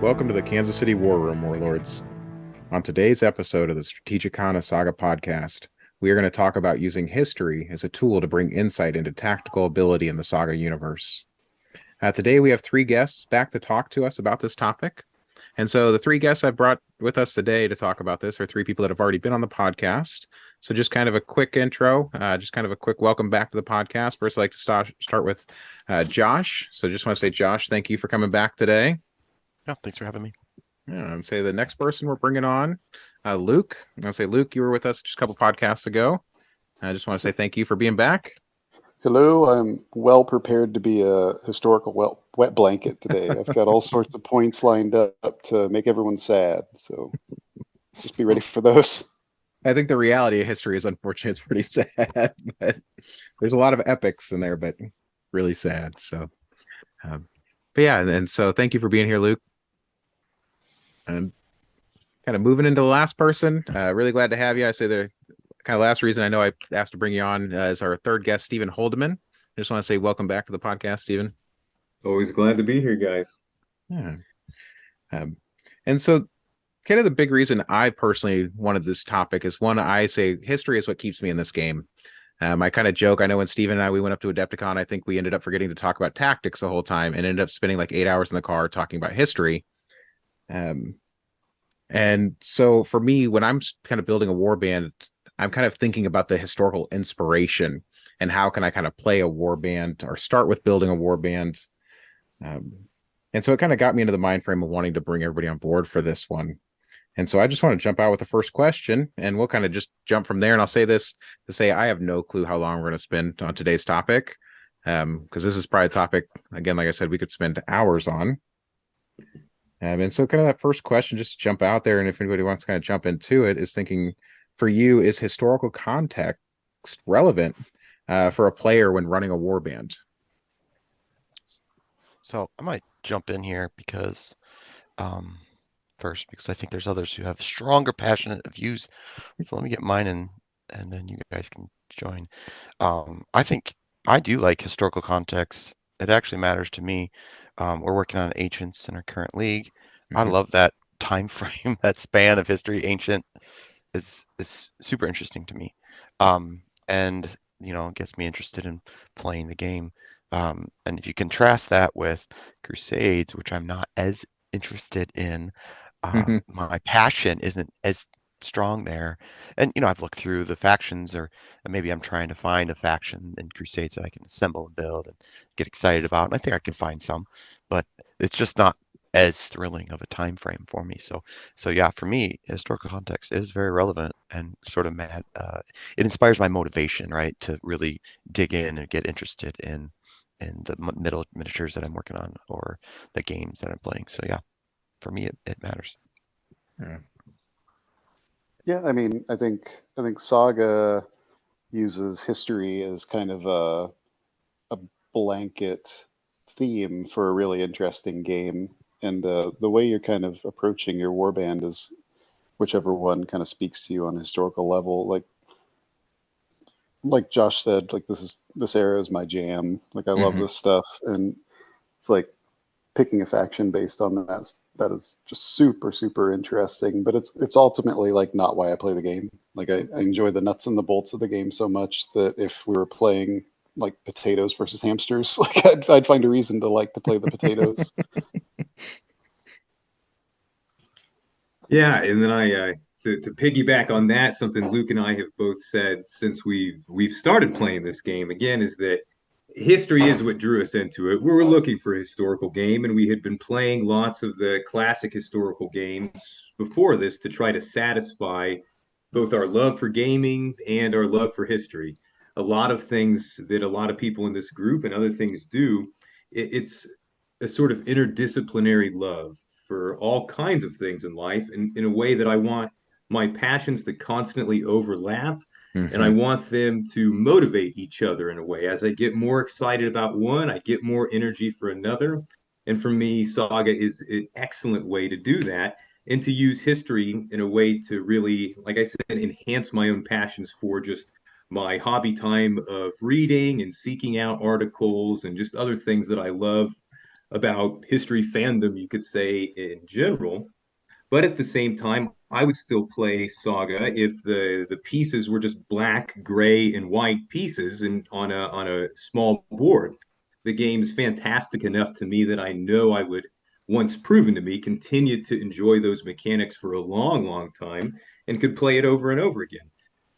Welcome to the Kansas City War Room, Warlords. On today's episode of the Strategicana Saga podcast, we are going to talk about using history as a tool to bring insight into tactical ability in the Saga universe. Today we have three guests back to talk to us about this topic. And so the three guests I brought with us today to talk about this are three people that have already been on the podcast. So just kind of a quick intro, just kind of a quick welcome back to the podcast. First, I'd like to start with Josh. So just want to say, Josh, thank you for coming back today. Yeah, thanks for having me. Yeah, and say the next person we're bringing on, Luke. I'll say, Luke, you were with us just a couple podcasts ago. I just want to say thank you for being back. Hello, I'm well prepared to be a historical wet blanket today. I've got all sorts of points lined up to make everyone sad, so just be ready for those. I think the reality of history is unfortunately it's pretty sad, but there's a lot of epics in there, but really sad. So, but yeah, and so thank you for being here, Luke. And kind of moving into the last person, really glad to have you. I say the kind of last reason I know I asked to bring you on is our third guest, Stephen Holdeman. I just want to say welcome back to the podcast, Stephen. Always glad to be here, guys. Yeah. And so kind of the big reason I personally wanted this topic is one, I say history is what keeps me in this game. I kind of joke, I know when Steven and we went up to Adepticon, I think we ended up forgetting to talk about tactics the whole time and ended up spending like 8 hours in the car talking about history. And so for me, when I'm kind of building a warband, I'm kind of thinking about the historical inspiration and how can I kind of play a warband or start with building a warband. And so it kind of got me into the mind frame of wanting to bring everybody on board for this one. And so I just want to jump out with the first question and we'll kind of just jump from there. And I'll say this to say, I have no clue how long we're going to spend on today's topic. Because this is probably a topic, again, like I said, we could spend hours on. And so kind of that first question, just jump out there. And if anybody wants to kind of jump into it, is thinking for you, is historical context relevant for a player when running a warband? So I might jump in here because first, because I think there's others who have stronger, passionate views. So let me get mine and then you guys can join. I think I do like historical context. It actually matters to me. We're working on ancients in our current league. I Mm-hmm. love that time frame, that span of history. Ancient is super interesting to me. And it gets me interested in playing the game. And if you contrast that with Crusades, which I'm not as interested in, Mm-hmm. my passion isn't as strong there. And I've looked through the factions, or maybe I'm trying to find a faction in Crusades that I can assemble and build and get excited about. And I think I can find some, but it's just not as thrilling of a time frame for me. So yeah, for me, historical context is very relevant and sort of mad. It inspires my motivation, right, to really dig in and get interested in the middle miniatures that I'm working on or the games that I'm playing. So yeah, for me, it matters. Yeah. Yeah, I mean, I think Saga uses history as kind of a blanket theme for a really interesting game, and the way you're kind of approaching your warband is whichever one kind of speaks to you on a historical level. Like Josh said, like this era is my jam. Like I love Mm-hmm. this stuff, and it's like picking a faction based on that is just super interesting. But it's ultimately like not why I play the game. Like I enjoy the nuts and the bolts of the game so much that if we were playing like potatoes versus hamsters, like I'd find a reason to like to play the potatoes. Yeah, and then to piggyback on that, something Luke and I have both said since we've started playing this game again is that history is what drew us into it. We were looking for a historical game, and we had been playing lots of the classic historical games before this to try to satisfy both our love for gaming and our love for history. A lot of things that a lot of people in this group and other things do, it's a sort of interdisciplinary love for all kinds of things in life in a way that I want my passions to constantly overlap and I Mm-hmm. want them to motivate each other in a way. As I get more excited about one, I get more energy for another. And for me, Saga is an excellent way to do that and to use history in a way to really, like I said, enhance my own passions for just my hobby time of reading and seeking out articles and just other things that I love about history fandom, you could say, in general. But at the same time, I would still play Saga if the pieces were just black, gray, and white pieces and on a small board. The game's fantastic enough to me that I know I would, once proven to me, continue to enjoy those mechanics for a long, long time and could play it over and over again.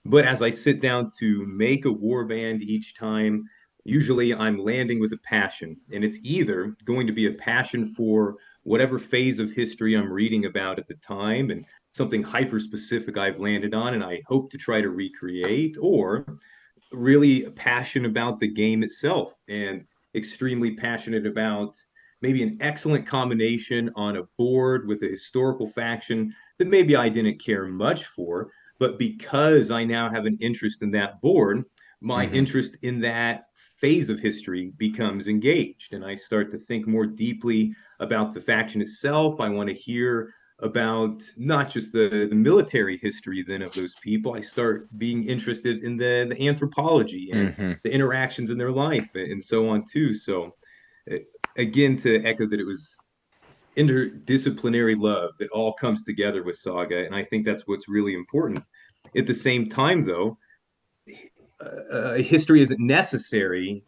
But as I sit down to make a warband each time, usually I'm landing with a passion. And it's either going to be a passion for whatever phase of history I'm reading about at the time and something hyper specific I've landed on and I hope to try to recreate, or really passionate about the game itself and extremely passionate about maybe an excellent combination on a board with a historical faction that maybe I didn't care much for, but because I now have an interest in that board, my interest in that phase of history becomes engaged and I start to think more deeply about the faction itself. I want to hear about not just the military history then of those people. I start being interested in the anthropology and the interactions in their life and so on too. So again, to echo that it was interdisciplinary love that all comes together with Saga, and I think that's what's really important. At the same time, though, history isn't necessary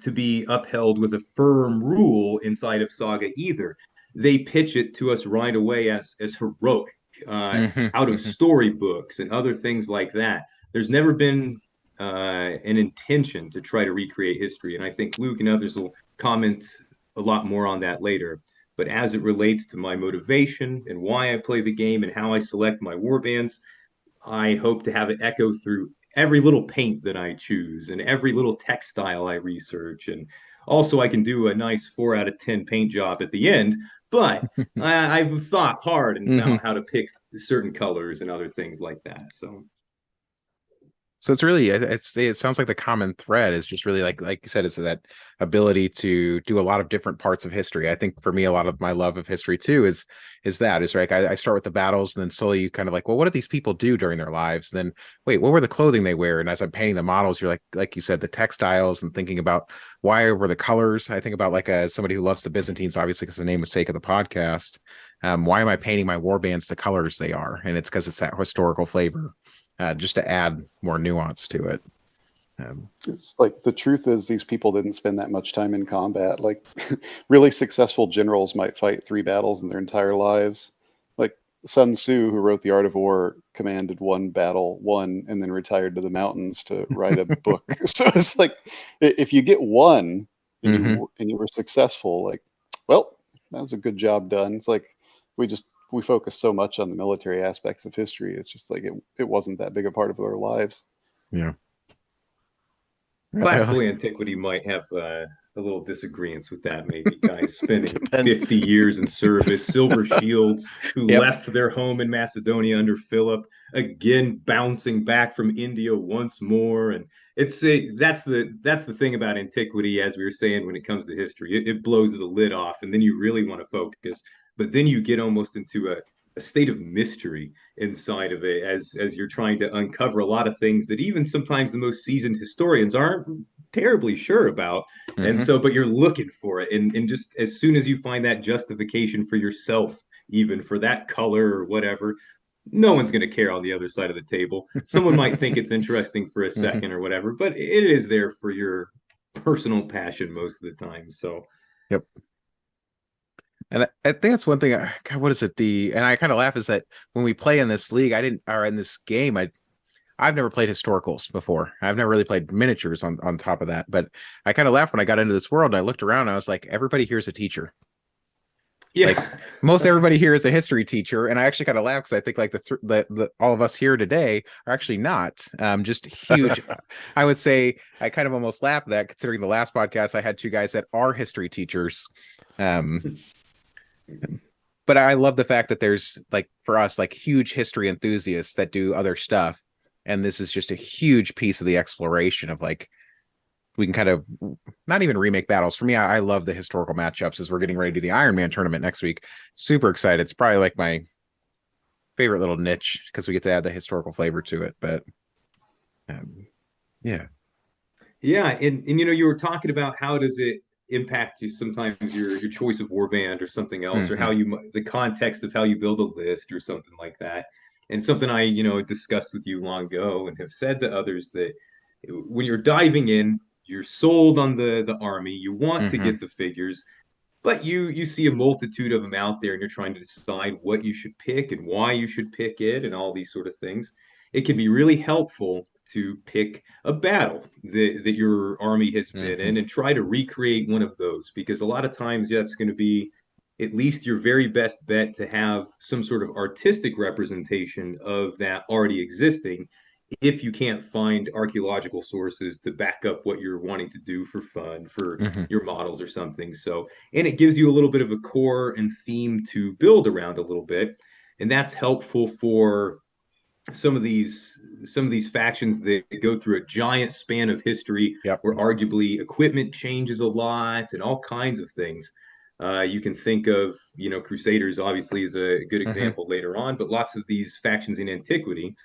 to be upheld with a firm rule inside of Saga either. They pitch it to us right away as heroic, out of storybooks and other things like that. There's never been an intention to try to recreate history, and I think Luke and others will comment a lot more on that later. But as it relates to my motivation and why I play the game and how I select my warbands, I hope to have it echo through every little paint that I choose and every little textile I research. And also, I can do a nice 4 out of 10 paint job at the end. But I've thought hard and about how to pick certain colors and other things like that. So it's really, it sounds like the common thread is just really like you said, it's that ability to do a lot of different parts of history. I think for me, a lot of my love of history too is right. I start with the battles and then slowly you kind of like, well, what did these people do during their lives? And then wait, what were the clothing they wear? And as I'm painting the models, you're like you said, the textiles and thinking about why over the colors. I think about like somebody who loves the Byzantines, obviously, because the name and sake of the podcast. Why am I painting my warbands the colors they are? And it's because it's that historical flavor. Just to add more nuance to it. It's like the truth is these people didn't spend that much time in combat. Like really successful generals might fight 3 battles in their entire lives. Like Sun Tzu, who wrote The Art of War, commanded 1 battle, won, and then retired to the mountains to write a book. So it's like if you get one and you were successful, like, well, that was a good job done. It's like we focus so much on the military aspects of history. It's just like it wasn't that big a part of our lives. Yeah. Classical antiquity might have a little disagreement with that, maybe. Guys spending 50 years in service, silver shields, who left their home in Macedonia under Philip, again bouncing back from India once more. And that's the thing about antiquity, as we were saying, when it comes to history. It blows the lid off, and then you really want to focus. But then you get almost into a state of mystery inside of it as you're trying to uncover a lot of things that even sometimes the most seasoned historians aren't terribly sure about. And so, but you're looking for it. And just as soon as you find that justification for yourself, even for that color or whatever, no one's going to care on the other side of the table. Someone might think it's interesting for a second or whatever, but it is there for your personal passion most of the time. So, yep. And I think that's one thing. God, what is it? And I kind of laugh is that when we play in this league, in this game, I've never played historicals before. I've never really played miniatures on top of that. But I kind of laughed when I got into this world and I looked around and I was like, everybody here is a teacher. Yeah. Like most everybody here is a history teacher. And I actually kind of laugh because I think like the all of us here today are actually not just huge. I would say I kind of almost laugh at that considering the last podcast I had 2 guys that are history teachers. But I love the fact that there's like for us like huge history enthusiasts that do other stuff, and this is just a huge piece of the exploration of like we can kind of not even remake battles. For me, I love the historical matchups as we're getting ready to do the Iron Man tournament next week. Super excited. It's probably like my favorite little niche because we get to add the historical flavor to it. But yeah. And you know, you were talking about how does it impact sometimes your choice of warband or something else, or how Mhm. the context of how you build a list or something like that. And something I discussed with you long ago and have said to others, that when you're diving in, you're sold on the army, you want to Mhm. get the figures, but you see a multitude of them out there and you're trying to decide what you should pick and why you should pick it and all these sort of things. It can be really helpful to pick a battle that your army has been in Mhm. and try to recreate one of those, because a lot of times that's going to be at least your very best bet to have some sort of artistic representation of that already existing, if you can't find archaeological sources to back up what you're wanting to do for fun for Mhm. your models or something. So, and it gives you a little bit of a core and theme to build around a little bit. And that's helpful for some of these factions that go through a giant span of history Yep. where arguably equipment changes a lot and all kinds of things. You can think of, Crusaders obviously is a good Mhm. example later on, but lots of these factions in antiquity,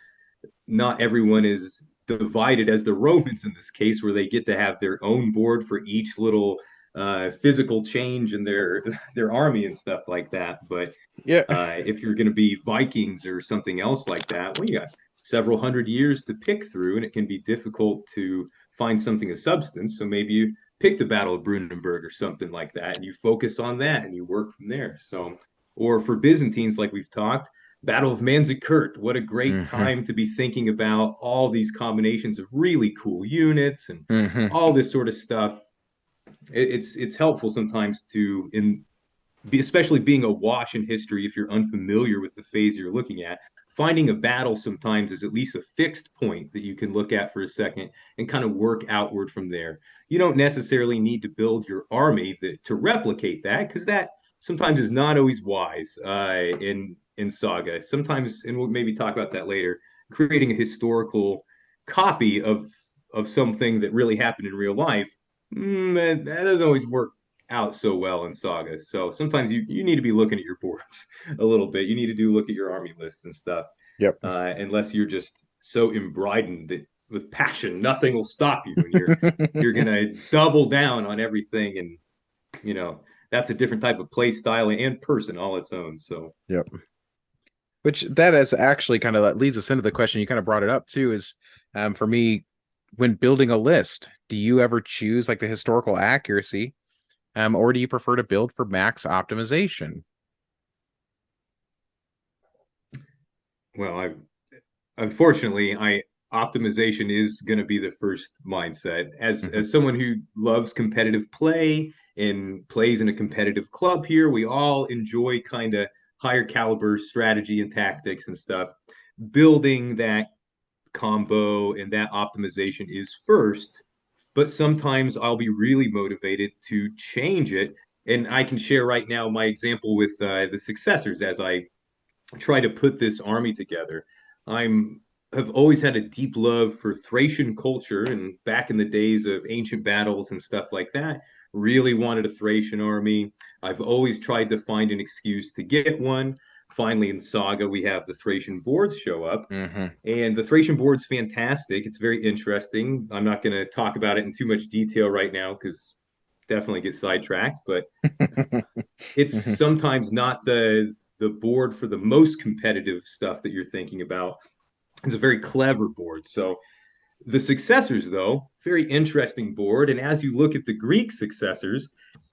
not everyone is divided as the Romans in this case, where they get to have their own board for each little physical change in their army and stuff like that. But Yeah. if you're going to be Vikings or something else like that, well, you got several hundred years to pick through, and it can be difficult to find something of substance. So maybe you pick the Battle of Brunenburg or something like that, and you focus on that and you work from there. So, or for Byzantines, like we've talked, Battle of Manzikert. What a great Mhm. time to be thinking about all these combinations of really cool units and Mhm. all this sort of stuff. It's helpful sometimes to especially being awash in history, if you're unfamiliar with the phase you're looking at, finding a battle sometimes is at least a fixed point that you can look at for a second and kind of work outward from there. You don't necessarily need to build your army to replicate that, because that sometimes is not always wise in Saga. Sometimes, and we'll maybe talk about that later, creating a historical copy of something that really happened in real life, that doesn't always work out so well in Saga. So sometimes you need to be looking at your boards a little bit. You need to look at your army list and stuff. Yep. Unless you're just so embroidened that with passion, nothing will stop you, and you're gonna double down on everything. And you know that's a different type of play style and person all its own. So Yep. Which that is actually kind of leads us into the question you kind of brought it up too, is for me, when building a list, do you ever choose like the historical accuracy, or do you prefer to build for max optimization? well, I unfortunately, I optimization is going to be the first mindset. As Mhm. as someone who loves competitive play and plays in a competitive club here, we all enjoy kind of higher caliber strategy and tactics and stuff. Building that combo and that optimization is first, but sometimes I'll be really motivated to change it. And I can share right now my example with the successors as I try to put this army together. I'm have always had a deep love for Thracian culture, and back in the days of ancient battles and stuff like that, really wanted a Thracian army. I've always tried to find an excuse to get one. Finally, in Saga, we have the Thracian boards show up, Mhm. and the Thracian board's fantastic. It's very interesting. I'm not going to talk about it in too much detail right now because definitely get sidetracked, but it's Mhm. sometimes not the board for the most competitive stuff that you're thinking about. It's a very clever board. So the successors, though, very interesting board. And as you look at the Greek successors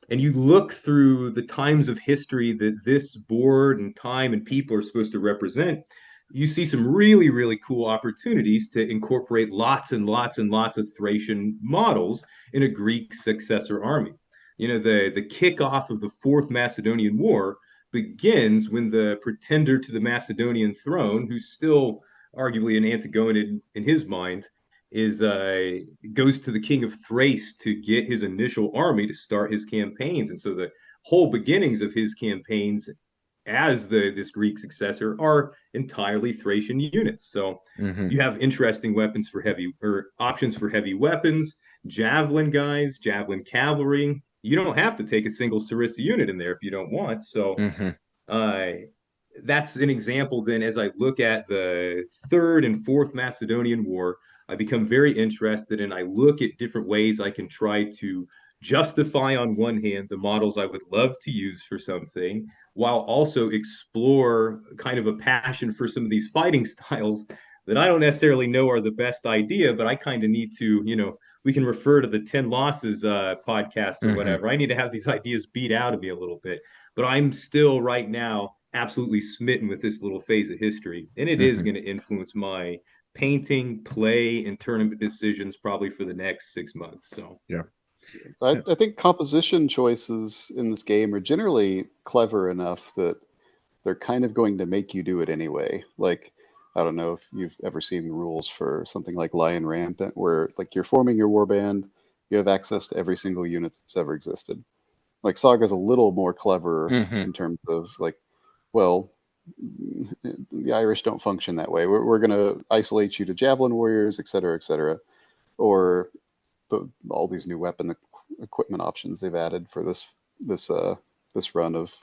and you look through the times of history that this board and time and people are supposed to represent, you see some really, really cool opportunities to incorporate lots and lots and lots of Thracian models in a Greek successor army. The kickoff of the Fourth Macedonian War begins when the pretender to the Macedonian throne, who's still arguably an Antigonid in his mind, is goes to the king of Thrace to get his initial army to start his campaigns. And so the whole beginnings of his campaigns as this Greek successor are entirely Thracian units. So Mhm. you have interesting weapons for heavy, or options for heavy weapons, javelin guys, javelin cavalry. You don't have to take a single Sarissa unit in there if you don't want. So Mhm. uh, that's an example. Then, as I look at the Third and Fourth Macedonian War, I become very interested and I look at different ways I can try to justify on one hand the models I would love to use for something, while also explore kind of a passion for some of these fighting styles that I don't necessarily know are the best idea, but I kind of need to, we can refer to the 10 losses podcast or Hmm. whatever. I need to have these ideas beat out of me a little bit, but I'm still right now absolutely smitten with this little phase of history, and it is Hmm. going to influence my painting, play, and tournament decisions probably for the next 6 months. So Yeah. I think composition choices in this game are generally clever enough that they're kind of going to make you do it anyway. Like, I don't know if you've ever seen rules for something like Lion Rampant, where like you're forming your warband, you have access to every single unit that's ever existed. Like Saga's a little more clever Hmm. in terms of like, well, the Irish don't function that way. We're going to isolate you to javelin warriors, et cetera, et cetera. Or all these new weapon equipment options they've added for this run of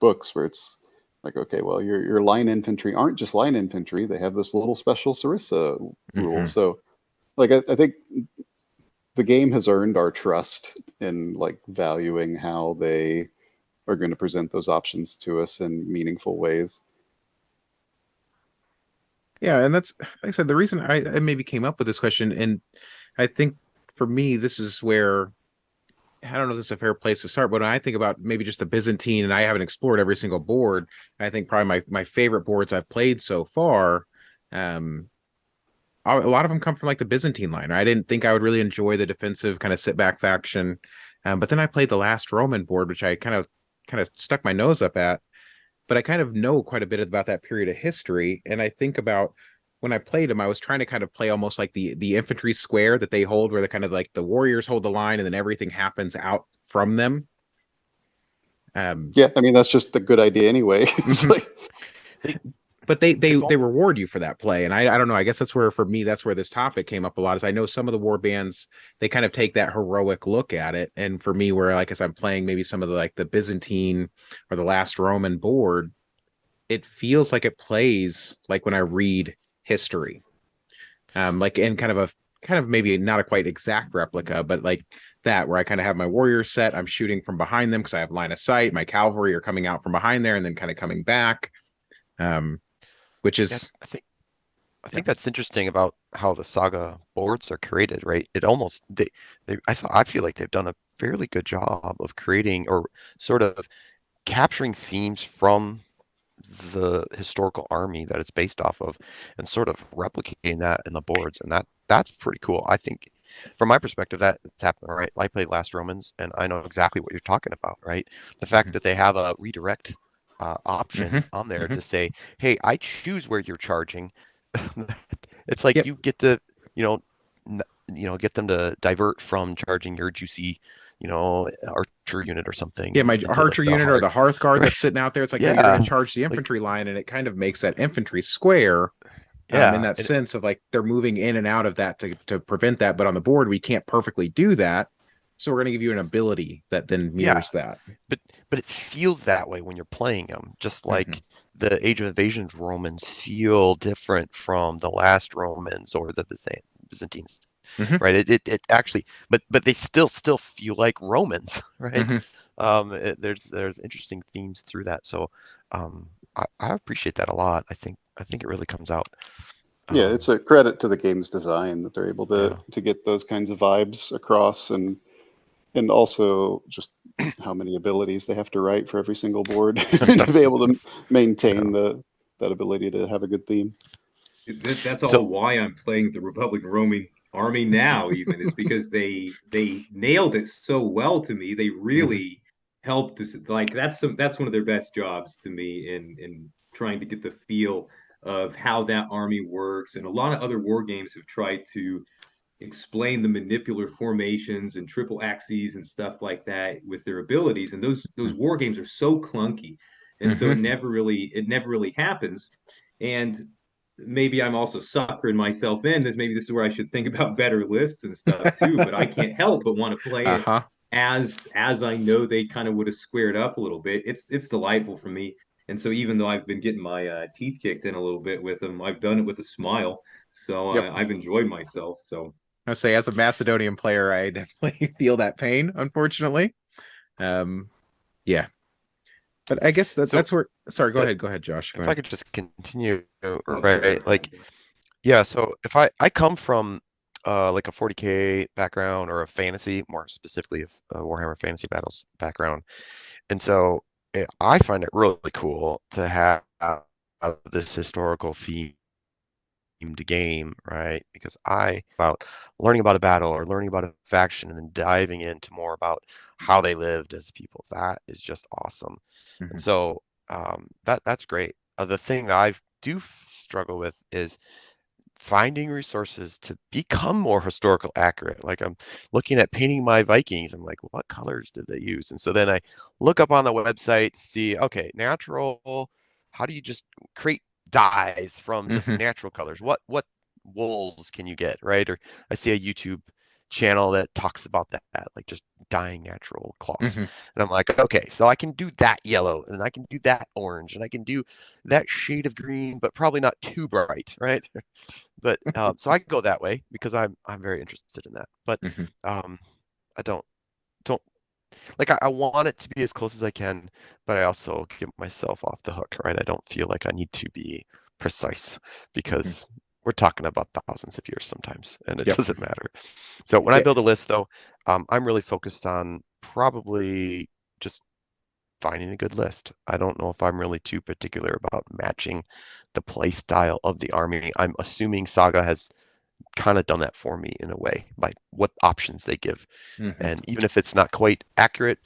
books where it's like, okay, well, your line infantry aren't just line infantry. They have this little special Sarissa rule. Hmm. So, like, I think the game has earned our trust in like valuing how they are going to present those options to us in meaningful ways. Yeah, and that's like I said, the reason I maybe came up with this question, and I think for me, this is where I don't know if this is a fair place to start, but when I think about maybe just the Byzantine, and I haven't explored every single board, I think probably my favorite boards I've played so far, um, a lot of them come from like the Byzantine line. I didn't think I would really enjoy the defensive kind of sit back faction, but then I played the last Roman board, which I kind of stuck my nose up at, but I kind of know quite a bit about that period of history. And I think about when I played them, I was trying to kind of play almost like the infantry square that they hold, where they're kind of like the warriors hold the line and then everything happens out from them. Um, Yeah, I mean that's just a good idea anyway. It's mhm. like, They But they they've they almost reward you for that play, and I don't know. I guess that's where for me that's where this topic came up a lot. Is I know some of the war bands they kind of take that heroic look at it, and for me, where like as I'm playing maybe some of the like the Byzantine or the last Roman board, it feels like it plays like when I read history, like in kind of maybe not a quite exact replica, but like that where I kind of have my warriors set. I'm shooting from behind them because I have line of sight. My cavalry are coming out from behind there and then kind of coming back, um, which yeah, is I yeah. think that's interesting about how the Saga boards are created, right? It almost I feel like they've done a fairly good job of creating or sort of capturing themes from the historical army that it's based off of and sort of replicating that in the boards, and that's pretty cool. I think from my perspective that's happening, right? I played Last Romans and I know exactly what you're talking about, right? The fact Mhm. that they have a redirect Hmm. option on there Hmm. to say, hey, I choose where you're charging. It's like Yep. you get to, you know, get them to divert from charging your juicy, archer unit or something Yeah, my into like archer the unit or hard, the hearth guard right? that's sitting out there. It's like, no, you're going Yeah, to charge the like infantry line, and it kind of makes that infantry square. In yeah, that sense of like they're moving in and out of that to prevent that, but on the board we can't perfectly do that, so we're going to give you an ability that then yeah. mirrors that. But it feels that way when you're playing them, just Hmm. like the Age of Invasions Romans feel different from the last Romans or the Byzantines, Hmm. right? It actually, but they still feel like Romans, right? Hmm. There's interesting themes through that, so I appreciate that a lot. I think it really comes out. yeah, Um, it's a credit to the game's design that they're able yeah, to get those kinds of vibes across, and also just how many abilities they have to write for every single board to be able to yeah. maintain that ability to have a good theme. That's So all why I'm playing the Republican Roman army now, even is because they nailed it so well to me. They Hmm. really helped us. Like that's one of their best jobs to me in trying to get the feel of how that army works. And a lot of other war games have tried to explain the manipular formations and triple axes and stuff like that with their abilities. And those war games are so clunky, and so Hmm. it never really happens. And maybe I'm also suckering myself in. Maybe this is where I should think about better lists and stuff too. But I can't help but want to play it Uh-huh. as I know they kind of would have squared up a little bit. It's delightful for me. And so even though I've been getting my teeth kicked in a little bit with them, I've done it with a smile. So Yep. I've enjoyed myself. So I say as a Macedonian player, I definitely feel that pain, unfortunately. Um, yeah, but I guess So that's where. Sorry, uh, go ahead, Josh. Go if I ahead. could just continue, Oh, right? sure. Like, yeah. So if I come from like a 40K background or a fantasy, more specifically a Warhammer Fantasy Battles background, and so I find it really cool to have this historical theme to game, right? Because I about learning about a battle or learning about a faction and then diving into more about how they lived as people. That is just awesome. And Hmm. so that's great. The thing that I do struggle with is finding resources to become more historical accurate. Like I'm looking at painting my Vikings. I'm like, what colors did they use? And so then I look up on the website to see, okay, natural, how do you just create dyes from just Hmm. natural colors? What wools can you get, right? Or I see a YouTube channel that talks about that, like just dyeing natural cloths. Hmm. And I'm like, okay, so I can do that yellow and I can do that orange and I can do that shade of green, but probably not too bright, right? But so I go that way because I'm very interested in that. But Hmm. um, I don't like I want it to be as close as I can, but I also get myself off the hook, right? I don't feel like I need to be precise Hmm. because we're talking about thousands of years sometimes, and it Yep. doesn't matter. So when I Yeah. build a list, though, I'm really focused on probably just finding a good list. I don't know if I'm really too particular about matching the play style of the army. I'm assuming Saga has kind of done that for me in a way by what options they give. Hmm. And even if it's not quite accurate,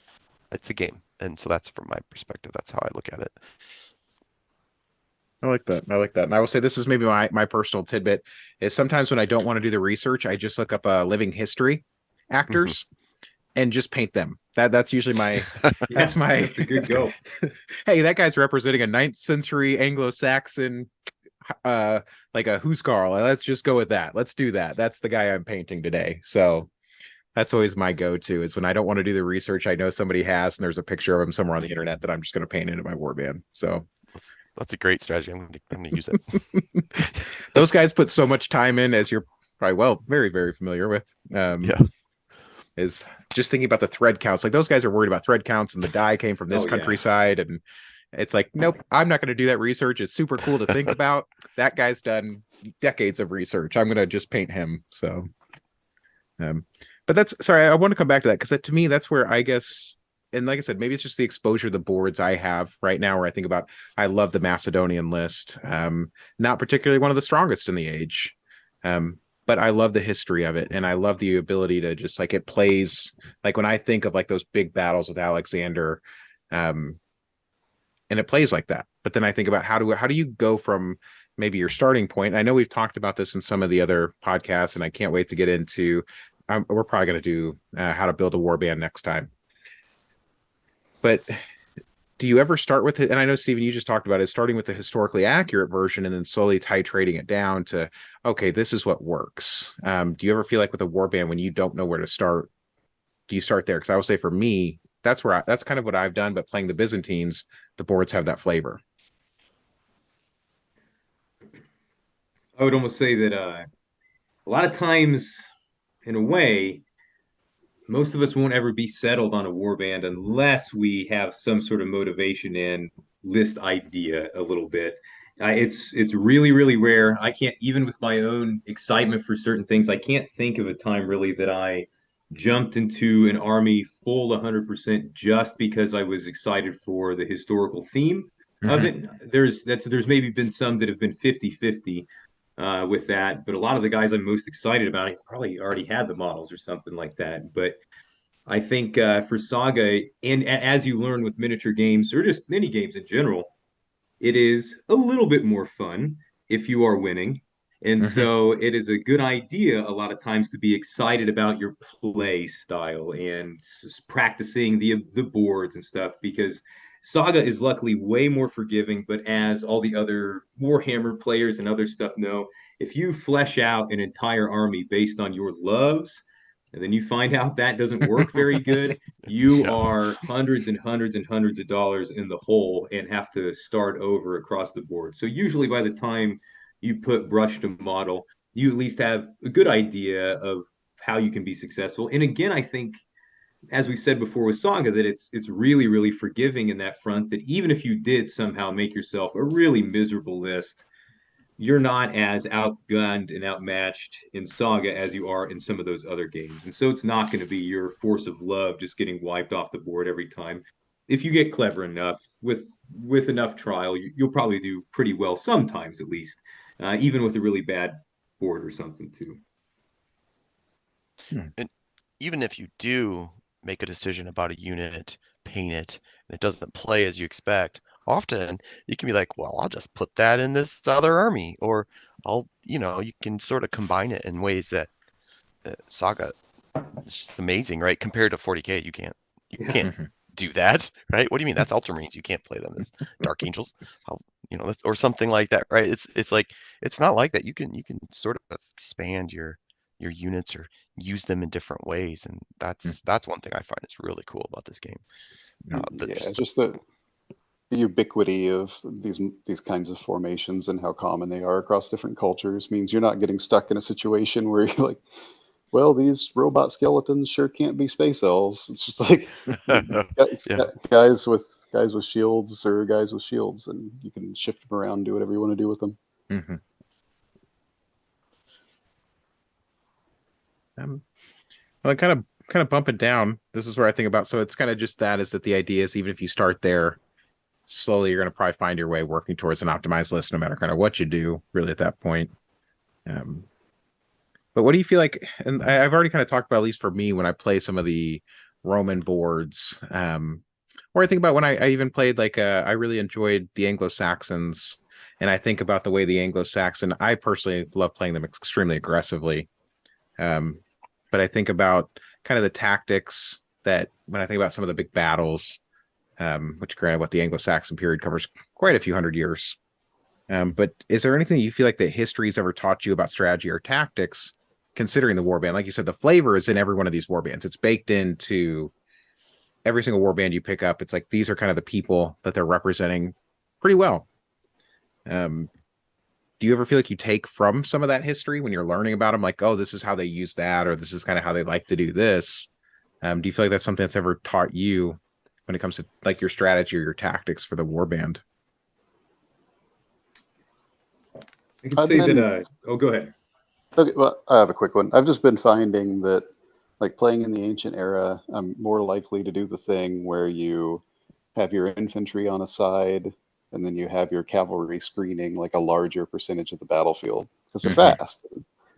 it's a game. And so that's from my perspective. That's how I look at it. I like that. I like that. And I will say this is maybe my personal tidbit is sometimes when I don't want to do the research, I just look up living history Hmm. actors and just paint them. That's usually my that's Yeah, my that's a good go. hey, that guy's representing a ninth century Anglo-Saxon uh like a Huskarl. Let's just go with that. Let's do that. That's the guy I'm painting today. So that's always my go-to is when I don't want to do the research I know somebody has and there's a picture of him somewhere on the internet that I'm just going to paint into my warband. So That's a great strategy. I'm gonna use it. those guys put so much time in, as you're probably very, very familiar with. Yeah. Is just thinking about the thread counts. Like those guys are worried about thread counts, and the die came from this Oh yeah. countryside, and it's like, nope, I'm not going to do that research. It's super cool to think about. That guy's done decades of research. I'm going to just paint him. So, um, but that's sorry. I want to come back to that because to me, that's where I guess. And like I said, maybe it's just the exposure to the boards I have right now where I think about I love the Macedonian list. Not particularly one of the strongest in the age. But I love the history of it and I love the ability to just like it plays like when I think of like those big battles with Alexander, um, and it plays like that. But then I think about how do you go from maybe your starting point? I know we've talked about this in some of the other podcasts, and I can't wait to get into. We're probably going to do how to build a warband next time. But do you ever start with it? And I know Stephen, you just talked about it, starting with the historically accurate version and then slowly titrating it down to okay, this is what works. Do you ever feel like with a warband when you don't know where to start, do you start there? Because I will say for me, that's kind of what I've done. But playing the Byzantines, the boards have that flavor. I would almost say that a lot of times, in a way, most of us won't ever be settled on a warband unless we have some sort of motivation and list idea a little bit. It's really really rare. I can't even with my own excitement for certain things. I can't think of a time really that I jumped into an army full 100% just because I was excited for the historical theme of Mm-hmm. it. There's maybe been some that have been 50-50 with that, but a lot of the guys I'm most excited about, I probably already had the models or something like that. But I think for Saga, and as you learn with miniature games or just mini games in general, it is a little bit more fun if you are winning. And Mm-hmm. so it is a good idea a lot of times to be excited about your play style and practicing the boards and stuff because Saga is luckily way more forgiving, but as all the other Warhammer players and other stuff know, if you flesh out an entire army based on your loves, and then you find out that doesn't work very good, you Yeah. are hundreds and hundreds and hundreds of dollars in the hole and have to start over across the board. So usually by the time you put brush to model, you at least have a good idea of how you can be successful. And again, I think, as we said before with Saga, that it's really, really forgiving in that front, that even if you did somehow make yourself a really miserable list, you're not as outgunned and outmatched in Saga as you are in some of those other games. And so it's not going to be your force of love just getting wiped off the board every time. If you get clever enough with enough trial, you'll probably do pretty well sometimes, at least, even with a really bad board or something too. And even if you do make a decision about a unit, paint it, and it doesn't play as you expect, often you can be like, well, I'll just put that in this other army, or you can sort of combine it in ways that Saga is just amazing, right? Compared to 40K, you Yeah. can't do that, right? What do you mean? That's Ultramarines. You can't play them as Dark Angels, or something like that, right? It's like it's not like that. You can sort of expand your units or use them in different ways, and that's one thing I find is really cool about this game. Yeah, just the ubiquity of these kinds of formations and how common they are across different cultures means you're not getting stuck in a situation where you're like, well, these robot skeletons sure can't be space elves. It's just like Yeah. guys with shields or guys with shields, and you can shift them around, do whatever you want to do with them. Mm-hmm. Well, kind of bump it down. This is where I think about. So it's kind of just that is that the idea is even if you start there, slowly you're going to probably find your way working towards an optimized list, no matter kind of what you do, really at that point. But what do you feel like? And I've already kind of talked about, at least for me, when I play some of the Roman boards, or I think about when I even played I really enjoyed the Anglo-Saxons, and I think about the way the Anglo-Saxon. I personally love playing them extremely aggressively. But I think about kind of the tactics that when I think about some of the big battles, which granted what the Anglo-Saxon period covers quite a few hundred years. But is there anything you feel like that history's ever taught you about strategy or tactics, considering the warband? Like you said, the flavor is in every one of these warbands. It's baked into every single warband you pick up. It's like these are kind of the people that they're representing pretty well. Do you ever feel like you take from some of that history when you're learning about them, like, oh, this is how they use that, or this is kind of how they like to do this? Do you feel like that's something that's ever taught you when it comes to like your strategy or your tactics for the warband? I can say that. Oh, go ahead. Okay, well, I have a quick one. I've just been finding that, like playing in the ancient era, I'm more likely to do the thing where you have your infantry on a side and then you have your cavalry screening like a larger percentage of the battlefield because they're fast.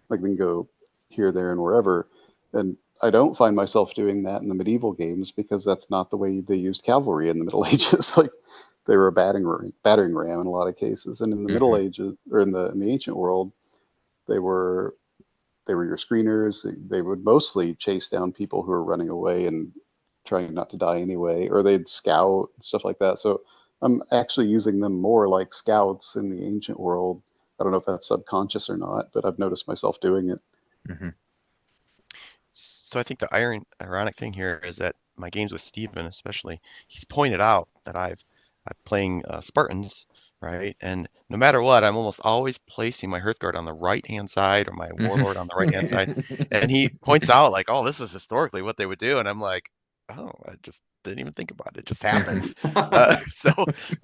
Like they can go here, there, and wherever. And I don't find myself doing that in the medieval games because that's not the way they used cavalry in the Middle Ages. Like they were a battering ram in a lot of cases. And in the Middle Ages, or in the ancient world, they were your screeners. They would mostly chase down people who were running away and trying not to die anyway, or they'd scout and stuff like that. So I'm actually using them more like scouts in the ancient world. I don't know if that's subconscious or not, but I've noticed myself doing it. So I think the ironic thing here is that my games with Steven, especially, he's pointed out that I'm playing Spartans, right? And no matter what, I'm almost always placing my Hearthguard on the right-hand side or my Warlord on the right-hand side. And he points out like, oh, this is historically what they would do. And I'm like, oh, I just didn't even think about it. It just happens. So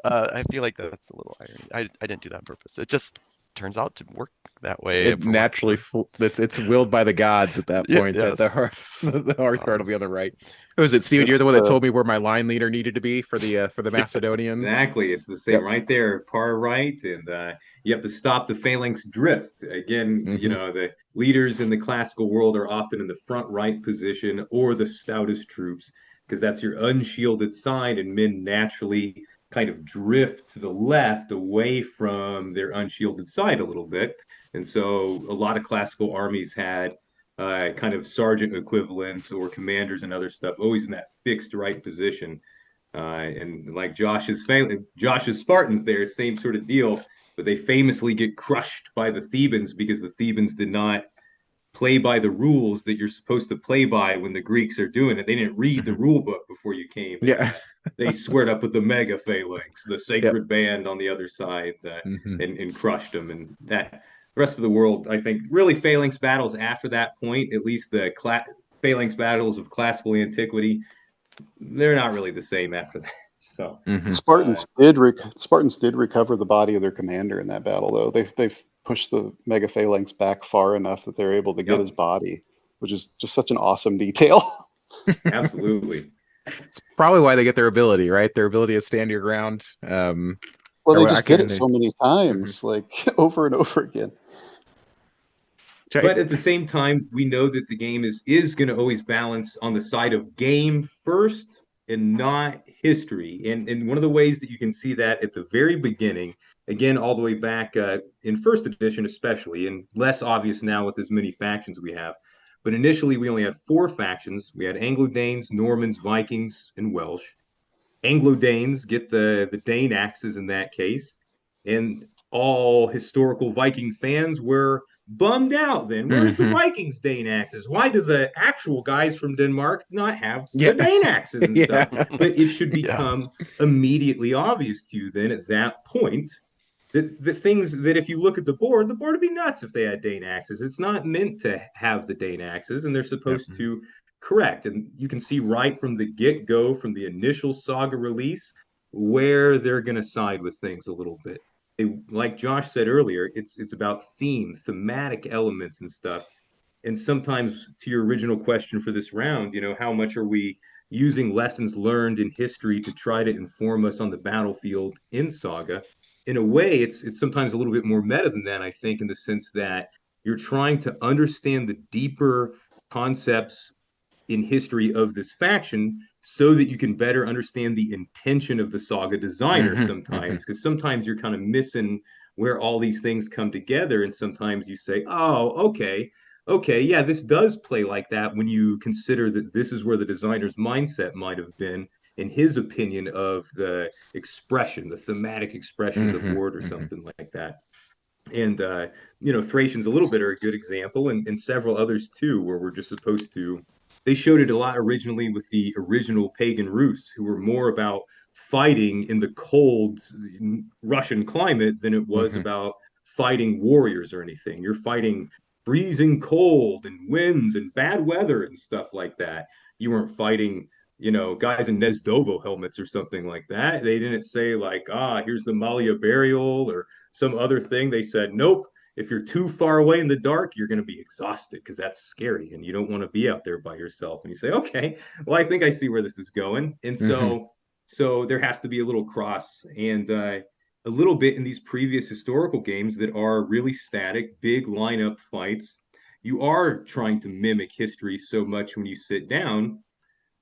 I feel like that's a little irony. I didn't do that on purpose. It just turns out to work that way. It naturally it's willed by the gods at that point. Yes. That the hearth card will be on the right. Who is it, Steven? You're the one that told me where my line leader needed to be for the Macedonians. Exactly, it's the same right there, par right, and you have to stop the phalanx drift. Again, the leaders in the classical world are often in the front right position or the stoutest troops because that's your unshielded side, and men naturally kind of drift to the left away from their unshielded side a little bit. And so a lot of classical armies had kind of sergeant equivalents or commanders and other stuff always in that fixed right position. And like Josh's Spartans there, same sort of deal, but they famously get crushed by the Thebans because the Thebans did not play by the rules that you're supposed to play by when the Greeks are doing it. They didn't read the rule book before you came. Yeah. They squared up with the mega phalanx, the sacred band on the other side, and crushed them. And rest of the world, I think, really phalanx battles after that point, at least the phalanx battles of classical antiquity, they're not really the same after that. So, Hmm. Spartans did recover the body of their commander in that battle, though. They've pushed the mega phalanx back far enough that they're able to get yep, his body, which is just such an awesome detail. absolutely. It's probably why they get their ability, right? Their ability to stand your ground. Well, Or they what I just did can. it so many Mhm. times, like over and over again. But at the same time, we know that the game is going to always balance on the side of game first and not history. And one of the ways that you can see that at the very beginning, again, all the way back in first edition, especially, and less obvious now with as many factions we have. But initially, we only had four factions. We had Anglo-Danes, Normans, Vikings, and Welsh. Anglo-Danes get the Dane axes in that case, and all historical Viking fans were bummed out. Then where's the Hmm. Vikings Dane axes? Why do the actual guys from Denmark not have the Yeah. Dane axes and Yeah. stuff? But it should Yeah. become immediately obvious to you then at that point that the things that if you look at the board would be nuts if they had Dane axes. It's not meant to have the Dane axes, and they're Yep. supposed to correct. And you can see right from the get go, from the initial Saga release, where they're going to side with things a little bit. Like Josh said earlier, it's about thematic elements and stuff. And sometimes, to your original question for this round, how much are we using lessons learned in history to try to inform us on the battlefield in Saga? In a way, it's sometimes a little bit more meta than that, I think, in the sense that you're trying to understand the deeper concepts in history of this faction so that you can better understand the intention of the Saga designer Hmm. Hmm. sometimes, because sometimes you're kind of missing where all these things come together, and sometimes you say, oh, okay, yeah, this does play like that when you consider that this is where the designer's mindset might have been in his opinion of the expression, the thematic expression of the Hmm. board or Hmm. something like that. And Thracians a little bit are a good example, and several others too, where we're just supposed to. They showed it a lot originally with the original pagan Rus, who were more about fighting in the cold Russian climate than it was Hmm. about fighting warriors or anything. You're fighting freezing cold and winds and bad weather and stuff like that. You weren't fighting, guys in Nezdovo helmets or something like that. They didn't say like, here's the Malia burial or some other thing. They said, nope, if you're too far away in the dark, you're going to be exhausted because that's scary and you don't want to be out there by yourself. And you say, okay, well, I think I see where this is going. And Hmm. so there has to be a little cross and a little bit in these previous historical games that are really static, big lineup fights. You are trying to mimic history so much when you sit down,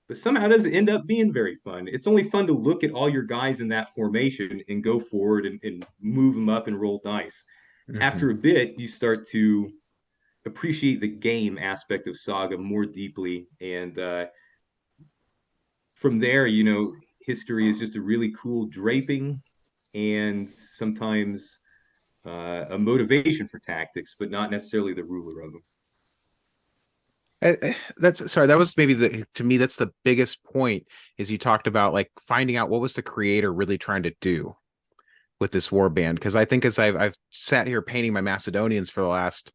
but somehow it doesn't end up being very fun. It's only fun to look at all your guys in that formation and go forward and move them up and roll dice. Hmm. After a bit, you start to appreciate the game aspect of Saga more deeply. And from there, history is just a really cool draping and sometimes a motivation for tactics, but not necessarily the ruler of them. That's sorry. That was maybe to me that's the biggest point. Is you talked about like finding out what was the creator really trying to do with this war band, because I think as I've sat here painting my Macedonians for the last,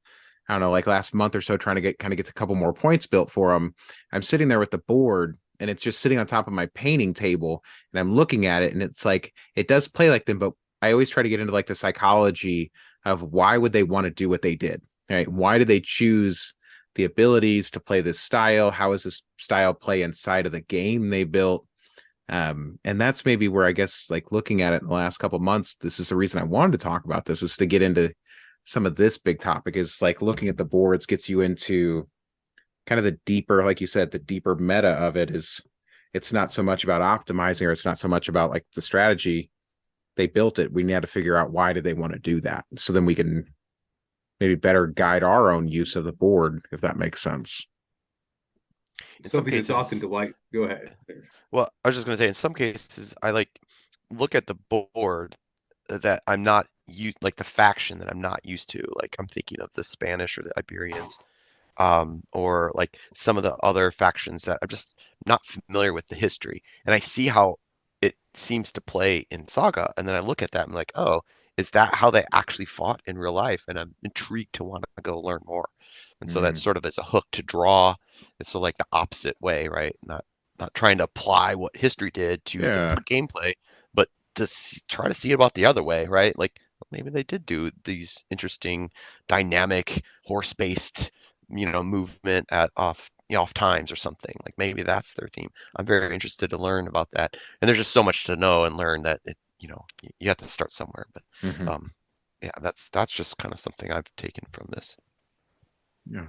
I don't know, like last month or so, trying to get a couple more points built for them. I'm sitting there with the board and it's just sitting on top of my painting table and I'm looking at it and it's like it does play like them, but I always try to get into like the psychology of why would they want to do what they did, right? Why did they choose the abilities to play this style? How is this style play inside of the game they built? And that's maybe where I guess like looking at it in the last couple of months, this is the reason I wanted to talk about this, is to get into some of this big topic. Is like looking at the boards gets you into kind of the deeper, like you said, the deeper meta of it. Is it's not so much about optimizing, or it's not so much about like the strategy. They built it. We need to figure out why did they want to do that, so then we can maybe better guide our own use of the board, if that makes sense. In some Something that's often cases, delight. Go ahead. well, I was just going to say, in some cases, I like look at the board that I'm not used, like the faction that I'm not used to. Like I'm thinking of the Spanish or the Iberians, or like some of the other factions that I'm just not familiar with the history. And I see how it seems to play in Saga, and then I look at that and I'm like, oh, is that how they actually fought in real life? And I'm intrigued to want to go learn more. And so that's Mm, sort of as a hook to draw. It's so like the opposite way, right? Not trying to apply what history did to the yeah. gameplay, but to try to see it about the other way, right? Like maybe they did do these interesting, dynamic, horse-based, movement at off times or something. Like maybe that's their theme. I'm very interested to learn about that. And there's just so much to know and learn that you have to start somewhere. But Hmm. yeah, that's just kind of something I've taken from this. Yeah.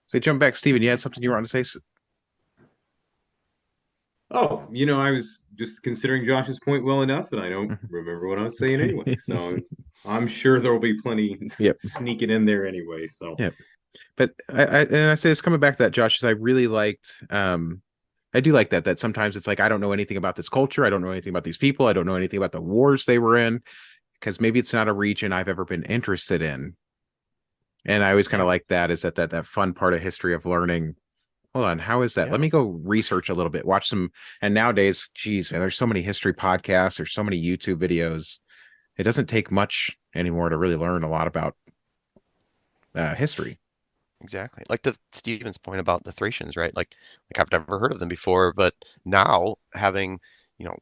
So jump back, Steven. You had something you wanted to say? Oh, I was just considering Josh's point well enough that I don't Mhm. remember what I was saying anyway. So Okay. I'm sure there will be plenty Yep. sneaking in there anyway. So Yep. But I say this coming back to that, Josh, is I really liked I do like that sometimes it's like I don't know anything about this culture, I don't know anything about these people, I don't know anything about the wars they were in, because maybe it's not a region I've ever been interested in. And I always kind of Yeah, like that is that fun part of history of learning. Hold on, how is that? Let yeah, me go research a little bit, watch some. And nowadays, geez, man, there's so many history podcasts, there's so many YouTube videos. It doesn't take much anymore to really learn a lot about history. exactly. Like to Stephen's point about the Thracians, right? Like I've never heard of them before, but now having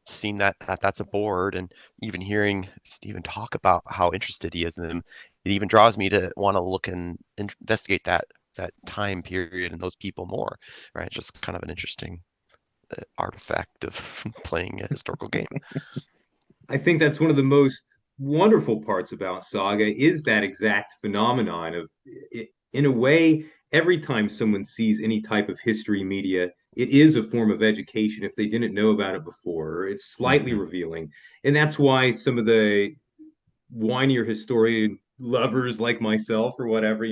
seen that's a board and even hearing Stephen talk about how interested he is in them, it even draws me to want to look and investigate that time period and those people more, right? It's just kind of an interesting artifact of playing a historical game. I think that's one of the most wonderful parts about Saga is that exact phenomenon of in a way, every time someone sees any type of history media, it is a form of education if they didn't know about it before. It's slightly Mhm. revealing. And that's why some of the whinier historian lovers like myself or whatever,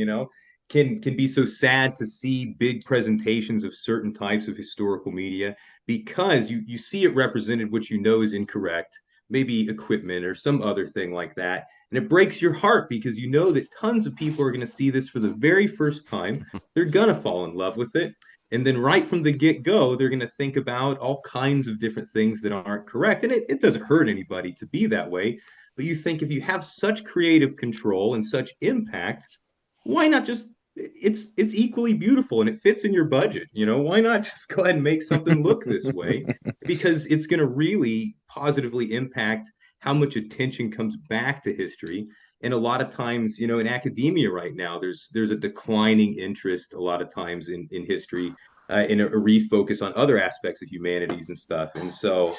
can be so sad to see big presentations of certain types of historical media because you see it represented what you know is incorrect, maybe equipment or some other thing like that. And it breaks your heart because you know that tons of people are going to see this for the very first time. They're going to fall in love with it. And then right from the get go, they're going to think about all kinds of different things that aren't correct. And it doesn't hurt anybody to be that way. But you think if you have such creative control and such impact, why not just it's equally beautiful and it fits in your budget, why not just go ahead and make something look this way, because it's going to really positively impact how much attention comes back to history. And a lot of times, in academia right now, there's a declining interest a lot of times in history, in a refocus on other aspects of humanities and stuff. And so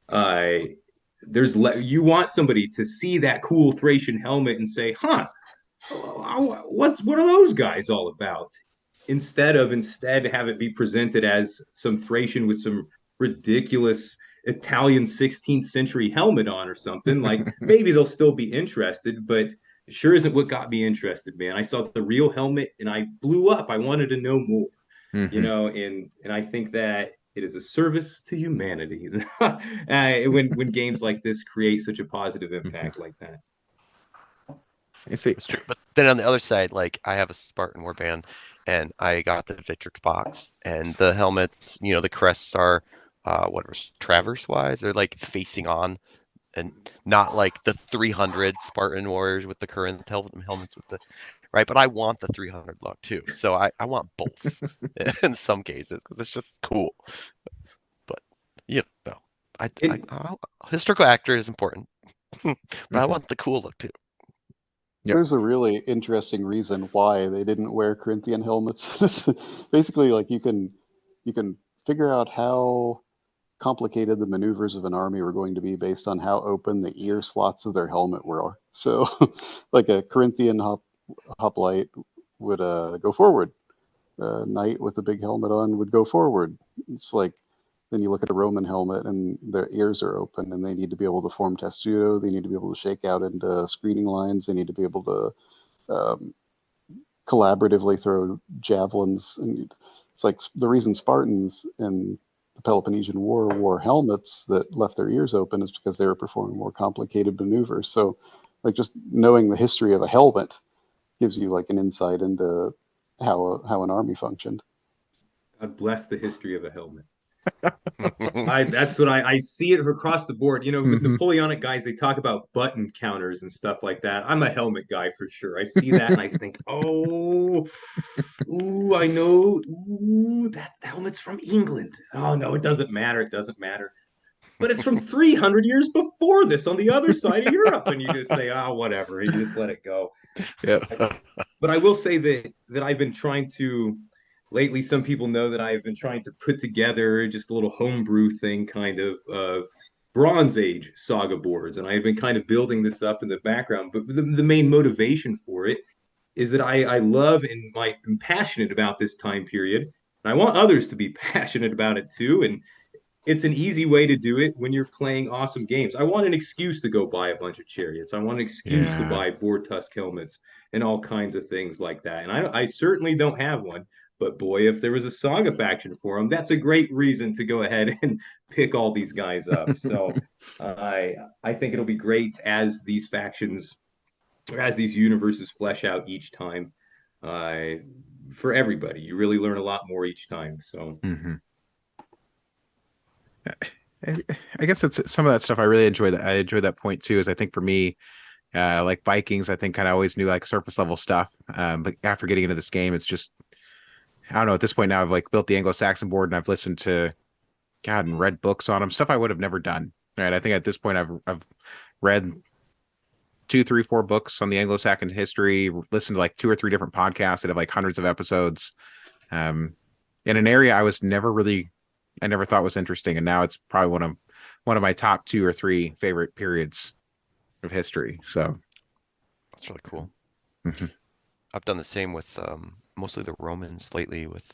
uh, you want somebody to see that cool Thracian helmet and say, huh, what are those guys all about? Instead have it be presented as some Thracian with some ridiculous Italian 16th century helmet on or something. Like maybe they'll still be interested, but it sure isn't what got me interested, man. I saw the real helmet and I blew up. I wanted to know more, Mhm. and I think that it is a service to humanity when games like this create such a positive Mhm. impact like that. I see. It's true. But then on the other side, like I have a Spartan warband and I got the Victrix box and the helmets, the crests are whatever traverse wise, they're like facing on and not like the 300 Spartan warriors with the current helmets with the right, but I want the 300 look too. So I want both in some cases because it's just cool. But you know, And historical actor is important, but I Mhm. want the cool look too. Yep. There's a really interesting reason why they didn't wear Corinthian helmets. Basically, like you can figure out how complicated the maneuvers of an army were going to be based on how open the ear slots of their helmet were. So, like a Corinthian hoplite would go forward. A knight with a big helmet on would go forward. It's like then you look at a Roman helmet and their ears are open and they need to be able to form testudo. They need to be able to shake out into screening lines. They need to be able to collaboratively throw javelins. And it's like the reason Spartans in the Peloponnesian War wore helmets that left their ears open is because they were performing more complicated maneuvers. So, like just knowing the history of a helmet gives you like an insight into how an army functioned. God bless the history of a helmet. That's what I see it across the board. You know, with Hmm. Napoleonic guys, they talk about button counters and stuff like that. I'm a helmet guy for sure. I see that and I think, oh, ooh, I know, ooh, that helmet's from England. Oh no, it doesn't matter. It doesn't matter. But it's from 300 years before this on the other side of Europe, and you just say, oh, whatever. You just let it go. Yeah. But I will say that I've been trying to lately. Some people know that I've been trying to put together just a little homebrew thing, kind of Bronze Age saga boards, and I've been kind of building this up in the background. But the main motivation for it is that I love and am passionate about this time period, and I want others to be passionate about it too. And it's an easy way to do it when you're playing awesome games. I want an excuse to go buy a bunch of chariots. I want an excuse to Yeah. buy boar tusk helmets and all kinds of things like that. And I certainly don't have one, but boy, if there was a saga faction for them, that's a great reason to go ahead and pick all these guys up. So I think it'll be great as these factions or as these universes flesh out each time. Uh, for everybody, you really learn a lot more each time. So Hmm. I I guess it's some of that stuff I really enjoy. That I enjoy that point too. Is I think for me, like Vikings, I think kind of always knew like surface level stuff. But after getting into this game, it's just I don't know. At this point now, I've like built the Anglo-Saxon board and I've listened to God and read books on them, stuff I would have never done. Right. I think at this point I've read two, three, four books on the Anglo-Saxon history, listened to like two or three different podcasts that have like hundreds of episodes. Um, in an area I never thought was interesting, and now it's probably one of my top two or three favorite periods of history. So, That's really cool. mhm, I've done the same with mostly the Romans lately with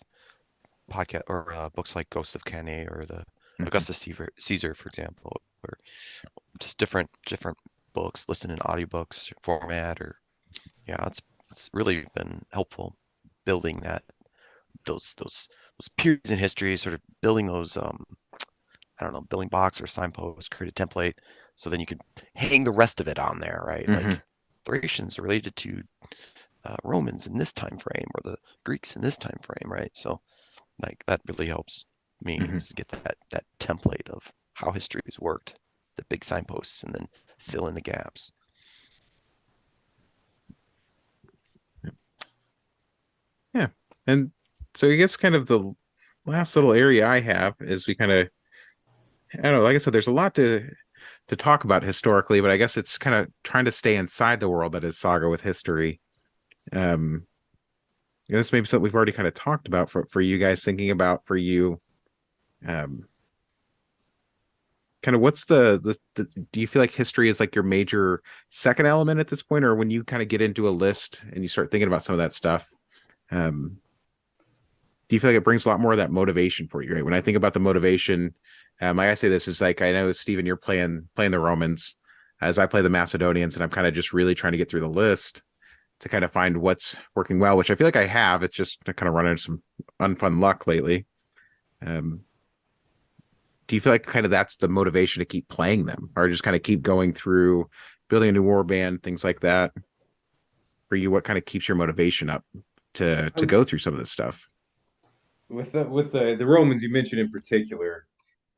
podcast or books like Ghost of Cannae or the mhm. Augustus Caesar, for example, or just different books, listen in audiobooks format, or yeah, it's really been helpful building those periods in history, sort of building those I don't know, building blocks or signposts, create a template, so then you can hang the rest of it on there, right? Mhm. Like Thracians are related to Romans in this time frame, or the Greeks in this time frame, right? So like that really helps me Mhm. is to get that template of how history has worked, the big signposts, and then fill in the gaps. Yeah. And so I guess kind of the last little area I have is we kind of I don't know, like I said, there's a lot to talk about historically, but I guess it's kind of trying to stay inside the world that is Saga with history. Um, this may be something we've already kind of talked about for you guys thinking about for you. Um, kind of what's do you feel like history is like your major second element at this point, or when you kind of get into a list and you start thinking about some of that stuff, um, do you feel like it brings a lot more of that motivation for you, right? When I think about the motivation, like I say this is like I know Steven, you're playing the Romans as I play the Macedonians, and I'm kind of just really trying to get through the list to kind of find what's working well, which I feel like I have. It's just kind of running into some unfun luck lately. Um, do you feel like kind of that's the motivation to keep playing them, or just kind of keep going through building a new war band, things like that? For you, what kind of keeps your motivation up I to go was through some of this stuff? with the Romans you mentioned in particular.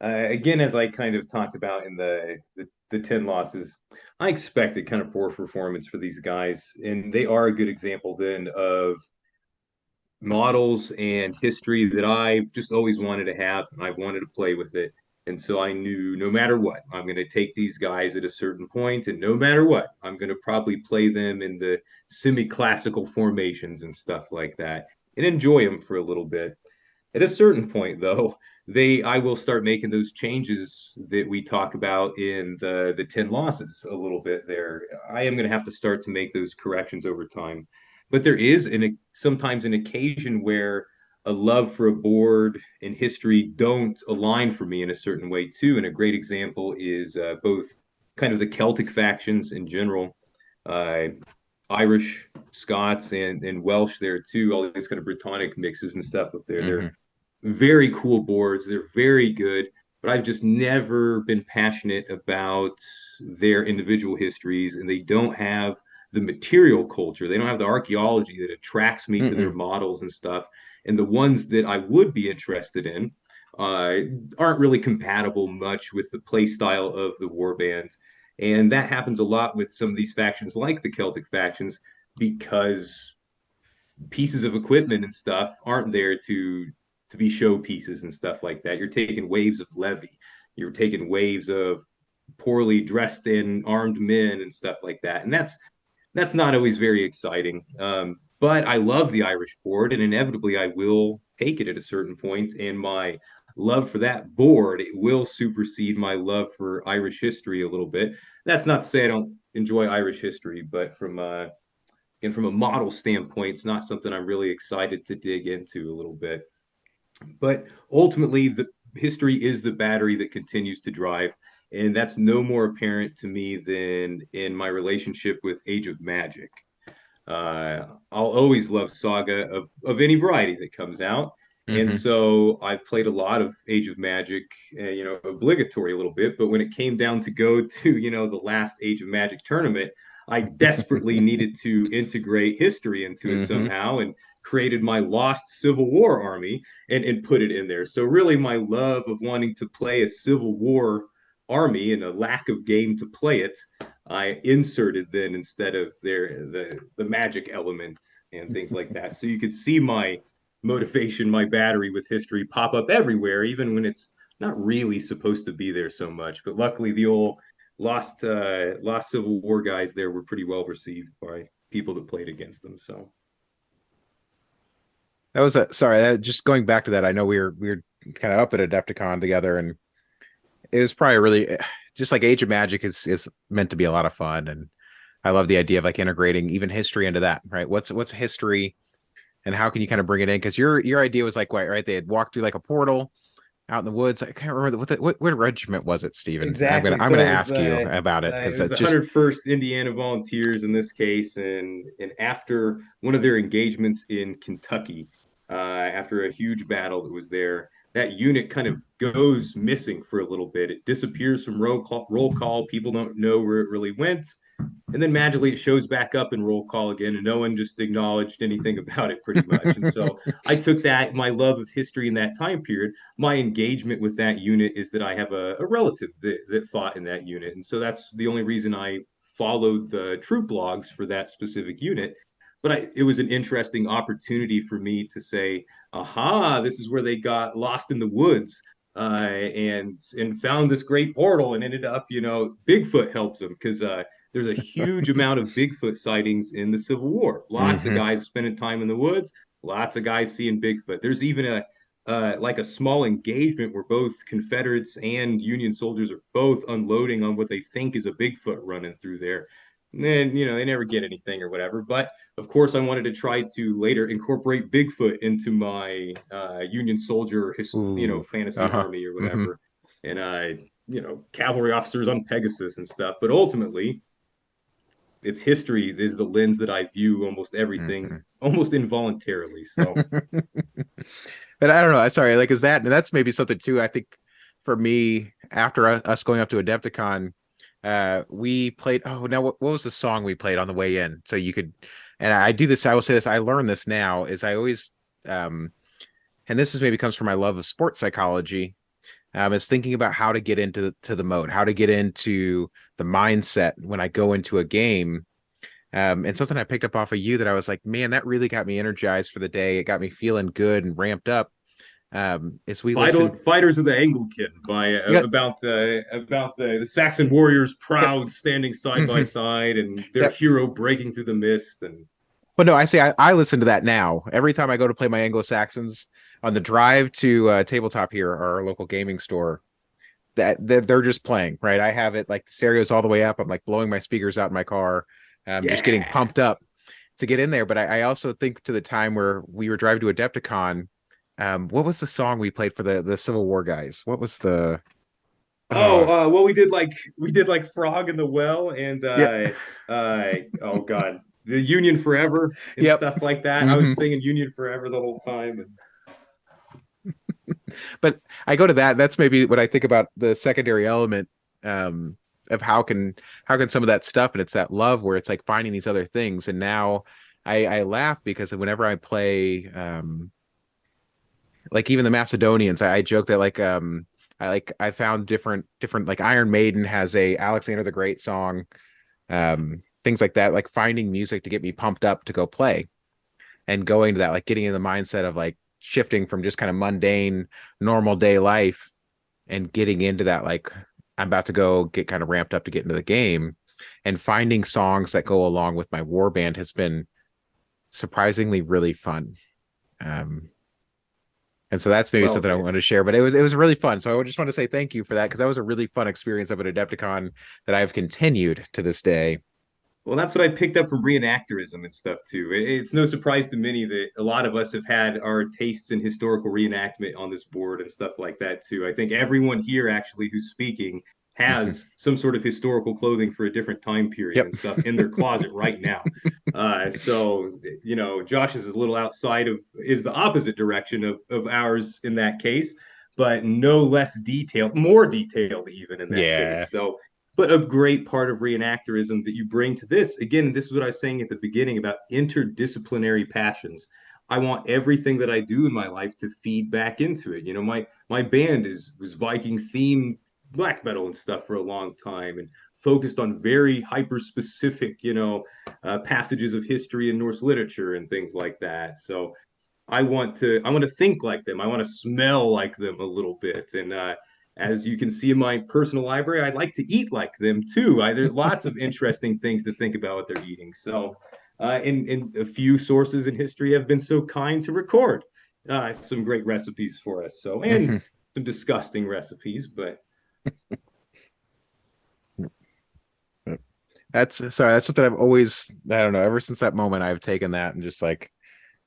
Again, as I kind of talked about in the 10 losses, I expected kind of poor performance for these guys, and they are a good example then of models and history that I've just always wanted to have. I've wanted to play with it. And so I knew no matter what, I'm going to take these guys at a certain point, and no matter what, I'm going to probably play them in the semi-classical formations and stuff like that and enjoy them for a little bit. At a certain point, though, they I will start making those changes that we talk about in the 10 losses a little bit there. I am going to have to start to make those corrections over time. But there is sometimes an occasion where a love for a board and history don't align for me in a certain way too. And a great example is both kind of the Celtic factions in general, uh, Irish, Scots, and Welsh there too. All these kind of Brittonic mixes and stuff up there. They're Hmm. very cool boards. They're very good, but I've just never been passionate about their individual histories, and they don't have the material culture. They don't have the archaeology that attracts me to their Hmm. models and stuff. And the ones that I would be interested in aren't really compatible much with the play style of the warband. And that happens a lot with some of these factions, like the Celtic factions, because pieces of equipment and stuff aren't there to be show pieces and stuff like that. You're taking waves of levy, you're taking waves of poorly dressed in armed men and stuff like that, and that's not always very exciting. But I love the Irish board, and inevitably I will take it at a certain point, and my love for that board, it will supersede my love for Irish history a little bit. That's not to say I don't enjoy Irish history, but from a model standpoint, it's not something I'm really excited to dig into a little bit. But ultimately, the history is the battery that continues to drive. And that's no more apparent to me than in my relationship with Age of Magic. I'll always love Saga of any variety that comes out. And Hmm. so I've played a lot of Age of Magic, obligatory a little bit. But when it came down to go to, the last Age of Magic tournament, I desperately needed to integrate history into it Hmm. somehow and created my Lost Civil War army and put it in there. So really my love of wanting to play a Civil War army and a lack of game to play it, I inserted then instead of the magic element and things like that. So you could see my motivation, my battery with history pop up everywhere, even when it's not really supposed to be there so much. But luckily, the old Lost Civil War guys there were pretty well received by people that played against them. So That was a sorry. Just going back to that, I know we were kind of up at Adepticon together, and it was probably really just like Age of Magic is meant to be a lot of fun, and I love the idea of like integrating even history into that. Right? What's history, and how can you kind of bring it in? Because your idea was like what, right? They had walked through like a portal out in the woods. I can't remember what regiment was it, Stephen? exactly. I'm gonna So ask you about it it because was that's the just 101st Indiana Volunteers in this case, and after one of their engagements in Kentucky, after a huge battle that was there, that unit kind of goes missing for a little bit. It disappears from roll call. Roll call. People don't know where it really went. And then magically it shows back up in roll call again, and no one just acknowledged anything about it pretty much. And so I took that, my love of history in that time period, my engagement with that unit is that I have a relative that fought in that unit. And so that's the only reason I followed the troop logs for that specific unit. But it was an interesting opportunity for me to say, aha, this is where they got lost in the woods. And found this great portal and ended up, Bigfoot helps them because there's a huge amount of Bigfoot sightings in the Civil War. Lots of hmm. guys spending time in the woods, lots of guys seeing Bigfoot. There's even like a small engagement where both Confederates and Union soldiers are both unloading on what they think is a Bigfoot running through there. And then, they never get anything or whatever. But of course, I wanted to try to later incorporate Bigfoot into my Union soldier, Ooh, fantasy uh-huh. army or Hmm. whatever. And cavalry officers on Pegasus and stuff. But ultimately, it's history is the lens that I view almost everything Hmm. almost involuntarily. So But I don't know. Sorry, like is that's maybe something too. I think for me, after us going up to Adepticon, we played. Oh, now what was the song we played on the way in? So you could, and I do this. I will say this. I learned this now. Is I always, and this is maybe comes from my love of sports psychology. Is thinking about how to get into the mode, how to get into the mindset when I go into a game. And something I picked up off of you that I was like, man, that really got me energized for the day. It got me feeling good and ramped up. Is we listened. Fighters of the Anglican by Yeah, about the Saxon warriors yep. proud standing side by Hmm. side and their Yep. hero breaking through the mist and But no, I say I listen to that now. Every time I go to play my Anglo Saxons on the drive to tabletop here, our local gaming store, that they're just playing, right? I have it like the stereos all the way up. I'm like blowing my speakers out in my car. I'm just getting yeah. pumped up to get in there. But I also think to the time where we were driving to Adepticon. What was the song we played for the Civil War guys? What was the Oh, uh well, we did like Frog in the Well and yeah. oh God, the Union Forever and Yep. stuff like that. I Hmm. was singing Union Forever the whole time. And But I go to that. That's maybe what I think about the secondary element um of how can some of that stuff, and it's that love where it's like finding these other things. And now I laugh because whenever I play like even the Macedonians, I joke that I found different like Iron Maiden has a Alexander the Great song, things like that, like finding music to get me pumped up to go play and going to that, like getting in the mindset of like shifting from just kind of mundane normal day life and getting into that, like I'm about to go get kind of ramped up to get into the game, and finding songs that go along with my warband has been surprisingly really fun. Um, and so that's maybe Well, something I wanted to share, but it was really fun. So I just want to say thank you for that because that was a really fun experience of an Adepticon that I've continued to this day. Well, that's what I picked up from reenactorism and stuff too. It's no surprise to many that a lot of us have had our tastes in historical reenactment on this board and stuff like that too. I think everyone here actually who's speaking has some sort of historical clothing for a different time period Yep. and stuff in their closet right now. So Josh is a little outside of is the opposite direction of ours in that case, but no less detailed, more detailed even in that Yeah. case. So but a great part of reenactorism that you bring to this. Again, this is what I was saying at the beginning about interdisciplinary passions. I want everything that I do in my life to feed back into it. My band was Viking themed black metal and stuff for a long time and focused on very hyper specific, passages of history and Norse literature and things like that. So I want to think like them. I want to smell like them a little bit. And as you can see in my personal library, I'd like to eat like them too. There's lots of interesting things to think about what they're eating. So, and a few sources in history have been so kind to record some great recipes for us. So, and some disgusting recipes, but That's something I've always, I don't know, ever since that moment I've taken that and just like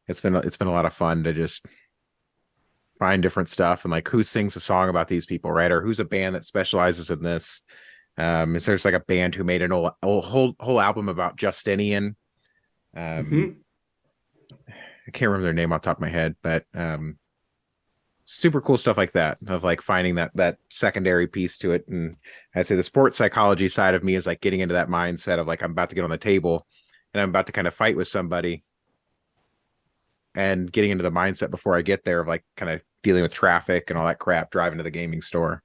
it's been a lot of fun to just find different stuff and like who sings a song about these people, right? Or who's a band that specializes in this. Is there's like a band who made an whole album about Justinian. Um, mhm. I can't remember their name off the top of my head, but super cool stuff like that of like finding that secondary piece to it. And I say the sports psychology side of me is like getting into that mindset of like I'm about to get on the table and I'm about to kind of fight with somebody and getting into the mindset before I get there of like kind of dealing with traffic and all that crap driving to the gaming store.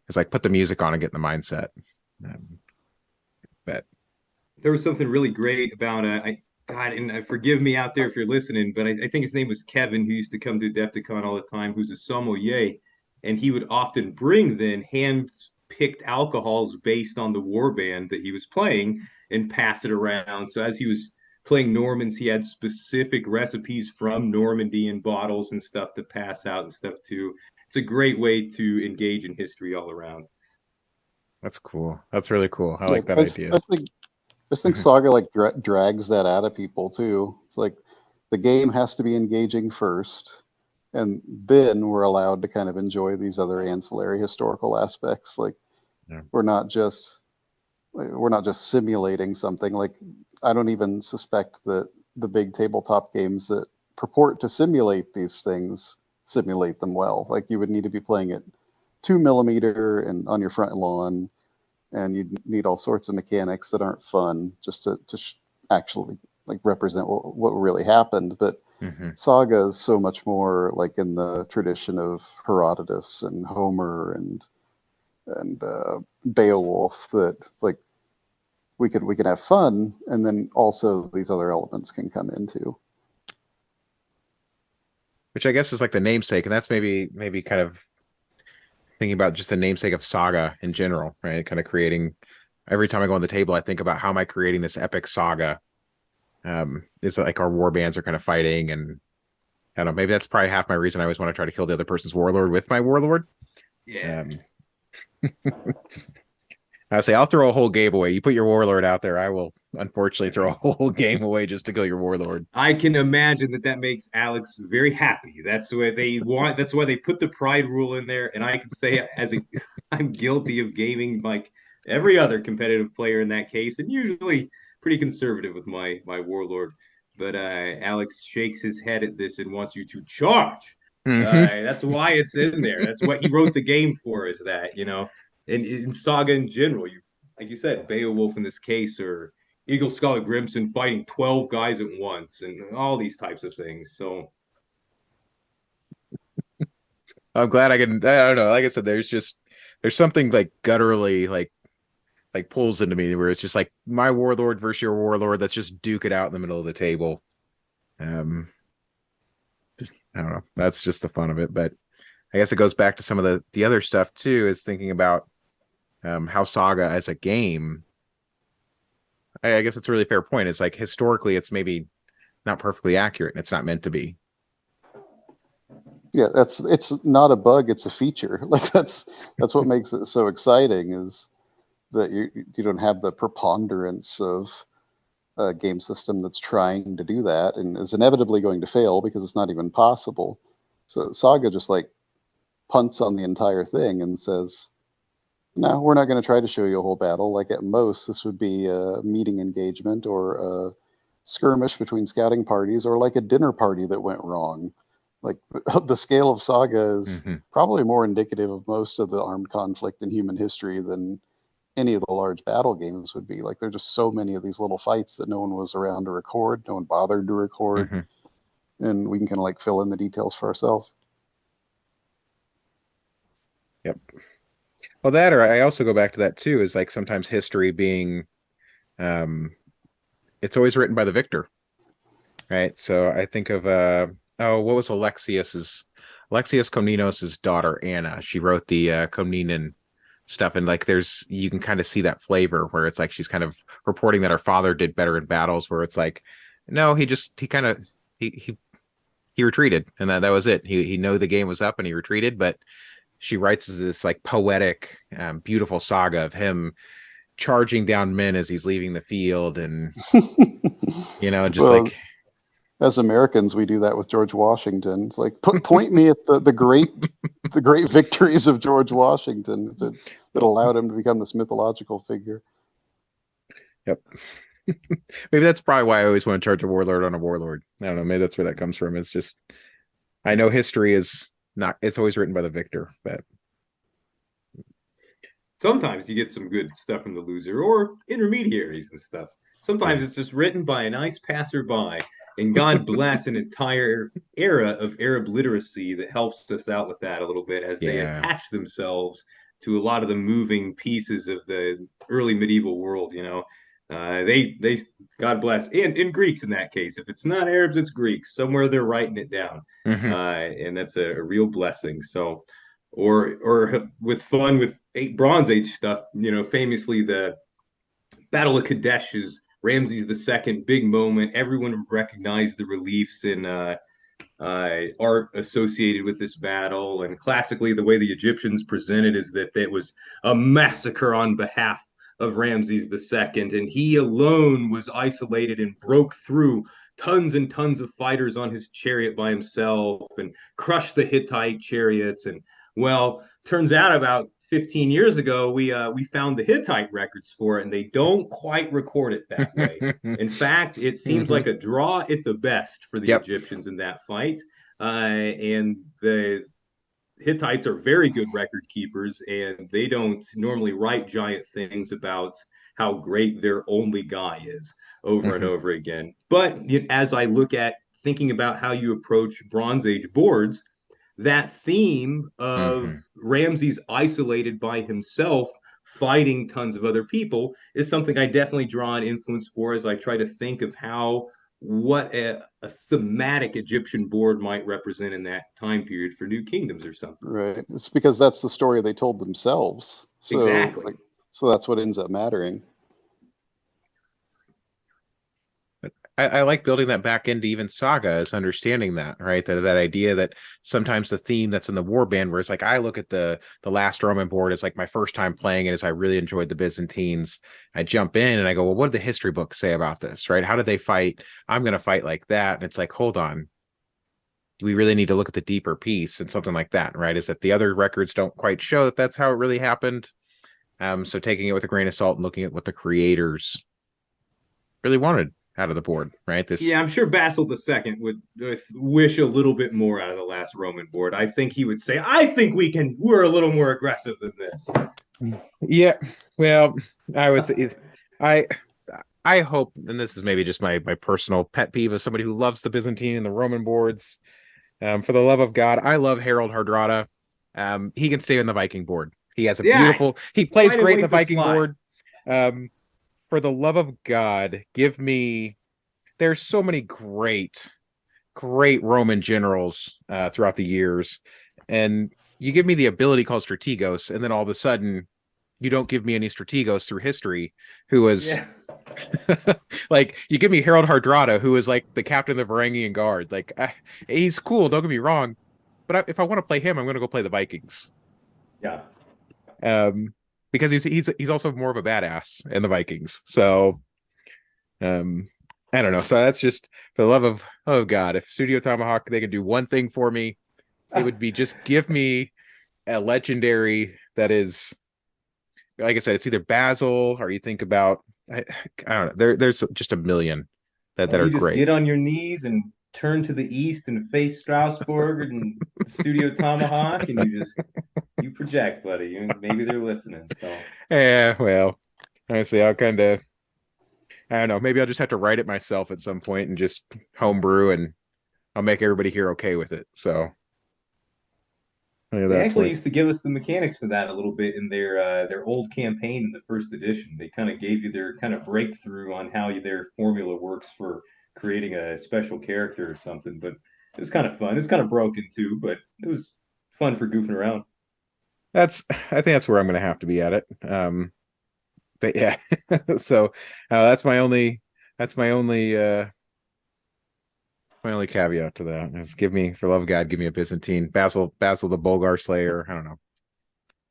It's like put the music on and get in the mindset. But There was something really great about God, and forgive me out there if you're listening, but I think his name was Kevin, who used to come to Adepticon all the time, who's a sommelier, and he would often bring then hand-picked alcohols based on the warband that he was playing and pass it around. So as he was playing Normans, he had specific recipes from Normandy in bottles and stuff to pass out and stuff too. It's a great way to engage in history all around. that's cool. That's really cool. I Yeah, like that I, idea. I think I just think Saga like drags that out of people too. It's like the game has to be engaging first, and then we're allowed to kind of enjoy these other ancillary historical aspects. Like Yeah. we're not just we're not just simulating something. Like I don't even suspect that the big tabletop games that purport to simulate these things simulate them well. Like you would need to be playing it 2 millimeter and on your front lawn, and you need all sorts of mechanics that aren't fun just to actually like represent what really happened. But Mm-hmm. Saga is so much more like in the tradition of Herodotus and Homer and Beowulf that like we can have fun, and then also these other elements can come into. Which I guess is like the namesake, and that's maybe kind of thinking about just the namesake of saga in general, right? Kind of creating every time I go on the table, I think about how am I creating this epic saga. It's like our war bands are kind of fighting, and I don't know, maybe that's probably half my reason I always want to try to kill the other person's warlord with my warlord. Yeah. Um, I say I'll throw a whole game away. You put your warlord out there, I will unfortunately throw a whole game away just to kill your warlord. I can imagine that makes Alex very happy. That's what they want. That's why they put the pride rule in there. And I can say, I'm guilty of gaming like every other competitive player in that case, and usually pretty conservative with my warlord. But Alex shakes his head at this and wants you to charge. Mm-hmm. That's why it's in there. That's what he wrote the game for. Is that and in Saga in general, you like you said, Beowulf in this case, or Eagle Scholar Grimson fighting 12 guys at once and all these types of things. So I'm glad I can. I don't know. Like I said, there's something like gutturally like pulls into me where it's just like my warlord versus your warlord. Let's just duke it out in the middle of the table. Um, I don't know. That's just the fun of it. But I guess it goes back to some of the other stuff too. Is thinking about how Saga as a game. I guess it's a really fair point. It's like historically, it's maybe not perfectly accurate, and it's not meant to be. Yeah, it's not a bug, it's a feature. Like that's what makes it so exciting is that you don't have the preponderance of a game system that's trying to do that and is inevitably going to fail because it's not even possible. So Saga just like punts on the entire thing and says, "No, we're not going to try to show you a whole battle. Like at most, this would be a meeting engagement or a skirmish between scouting parties or like a dinner party that went wrong." Like the scale of Saga is Mm-hmm. probably more indicative of most of the armed conflict in human history than any of the large battle games would be. Like there's just so many of these little fights that no one was around to record, no one bothered to record, Mm-hmm. and we can kind of like fill in the details for ourselves. Yep. Well, that or I also go back to that too. Is like sometimes history being, um, it's always written by the victor, right? So I think of oh, what was Alexios Komnenos's daughter Anna. She wrote the Komnenan stuff, and like there's you can kind of see that flavor where it's like she's kind of reporting that her father did better in battles, where it's like, no, he kind of he retreated, and that was it. He knew the game was up, and he retreated, but she writes this like poetic, beautiful saga of him charging down men as he's leaving the field, and just Well, like as Americans, we do that with George Washington. It's like point me at the great victories of George Washington that allowed him to become this mythological figure. yep. Maybe that's probably why I always want to charge a warlord on a warlord. I don't know. Maybe that's where that comes from. It's just I know history is not. It's always written by the victor, but Sometimes you get some good stuff from the loser or intermediaries and stuff. Sometimes yeah. it's just written by a nice passerby. And God bless an entire era of Arab literacy that helps us out with that a little bit as they Yeah. attach themselves to a lot of the moving pieces of the early medieval world. They God bless, and in Greeks in that case. If it's not Arabs, it's Greeks. Somewhere they're writing it down, Mm-hmm. and that's a real blessing. So, or with fun with Bronze Age stuff, famously the Battle of Kadesh is Ramses II big moment. Everyone recognized the reliefs in art associated with this battle. And classically, the way the Egyptians presented is that it was a massacre on behalf of Ramses II, and he alone was isolated and broke through tons and tons of fighters on his chariot by himself and crushed the Hittite chariots. And well, turns out about 15 years ago, we found the Hittite records for it, and they don't quite record it that way. In fact, it seems Mm-hmm. like a draw at the best for the Yep. Egyptians in that fight. And the Hittites are very good record keepers, and they don't normally write giant things about how great their only guy is over and Mm-hmm. over again. But as I look at thinking about how you approach Bronze Age boards, that theme of Mm-hmm. Ramses isolated by himself fighting tons of other people is something I definitely draw an influence for as I try to think of what a thematic Egyptian board might represent in that time period for New Kingdoms or something. Right. It's because that's the story they told themselves. So Exactly. like so that's what ends up mattering. I like building that back into even Saga is understanding that, right? That idea that sometimes the theme that's in the warband, where it's like I look at the last Roman board as like my first time playing it, as I really enjoyed the Byzantines. I jump in and I go, well, what did the history books say about this, right? How did they fight? I'm going to fight like that, and it's like, hold on, do we really need to look at the deeper piece and something like that, right? Is that the other records don't quite show that that's how it really happened. So taking it with a grain of salt and looking at what the creators really wanted out of the board, right? Yeah, I'm sure Basil II would wish a little bit more out of the last Roman board. I think he would say, I think we're a little more aggressive than this. Yeah, well, I would say I I hope, and this is maybe just my personal pet peeve as somebody who loves the Byzantine and the Roman boards. For the love of God, I love Harold Hardrada. he can stay on the Viking board. He has a Yeah, beautiful. He plays find a great in way the to Viking slide. board. For the love of God, give me. There's so many great Roman generals throughout the years, and you give me the ability called Strategos, and then all of a sudden you don't give me any Strategos through history, who was Yeah. like you give me Harold Hardrada, who is like the captain of the Varangian Guard. Like he's cool, don't get me wrong, but if I want to play him, I'm going to go play the Vikings. Yeah. Um, because he's also more of a badass in the Vikings. So um, I don't know. So that's just for the love of oh God, if Studio Tomahawk they could do one thing for me, it would be just give me a legendary that is like I said, it's either Basil or you think about I don't know. There's just a million that Or are you just great. get on your knees and turn to the east and face Strasbourg and the Studio Tomahawk, and you project, buddy. Maybe they're listening. So Yeah, well, honestly, I'll kind of I don't know. Maybe I'll just have to write it myself at some point and just homebrew, and I'll make everybody here okay with it. So at they that actually point, used to give us the mechanics for that a little bit in their old campaign in the first edition. They kind of gave you their kind of breakthrough on how their formula works for creating a special character or something. But it was kind of fun. It's kind of broken too, but it was fun for goofing around. that's I think that's where I'm going to have to be at it. But yeah, so that's my only caveat to that is give me for love of God, give me a Byzantine Basil the Bulgar Slayer. I don't know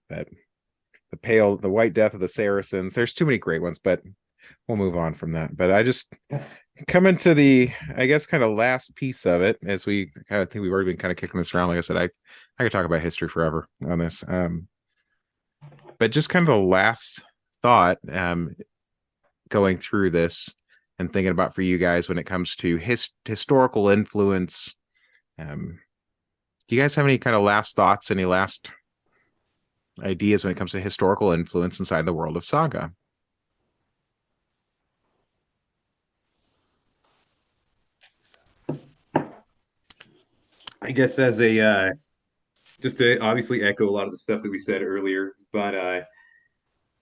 that the White Death of the Saracens. There's too many great ones, but we'll move on from that. But I just coming to the I guess kind of last piece of it as I think we've already been kind of kicking this around. Like I said, I could talk about history forever on this. But just kind of the last thought going through this and thinking about for you guys when it comes to historical influence. Do you guys have any kind of last thoughts, any last ideas when it comes to historical influence inside the world of Saga? I guess as a just to obviously echo a lot of the stuff that we said earlier, but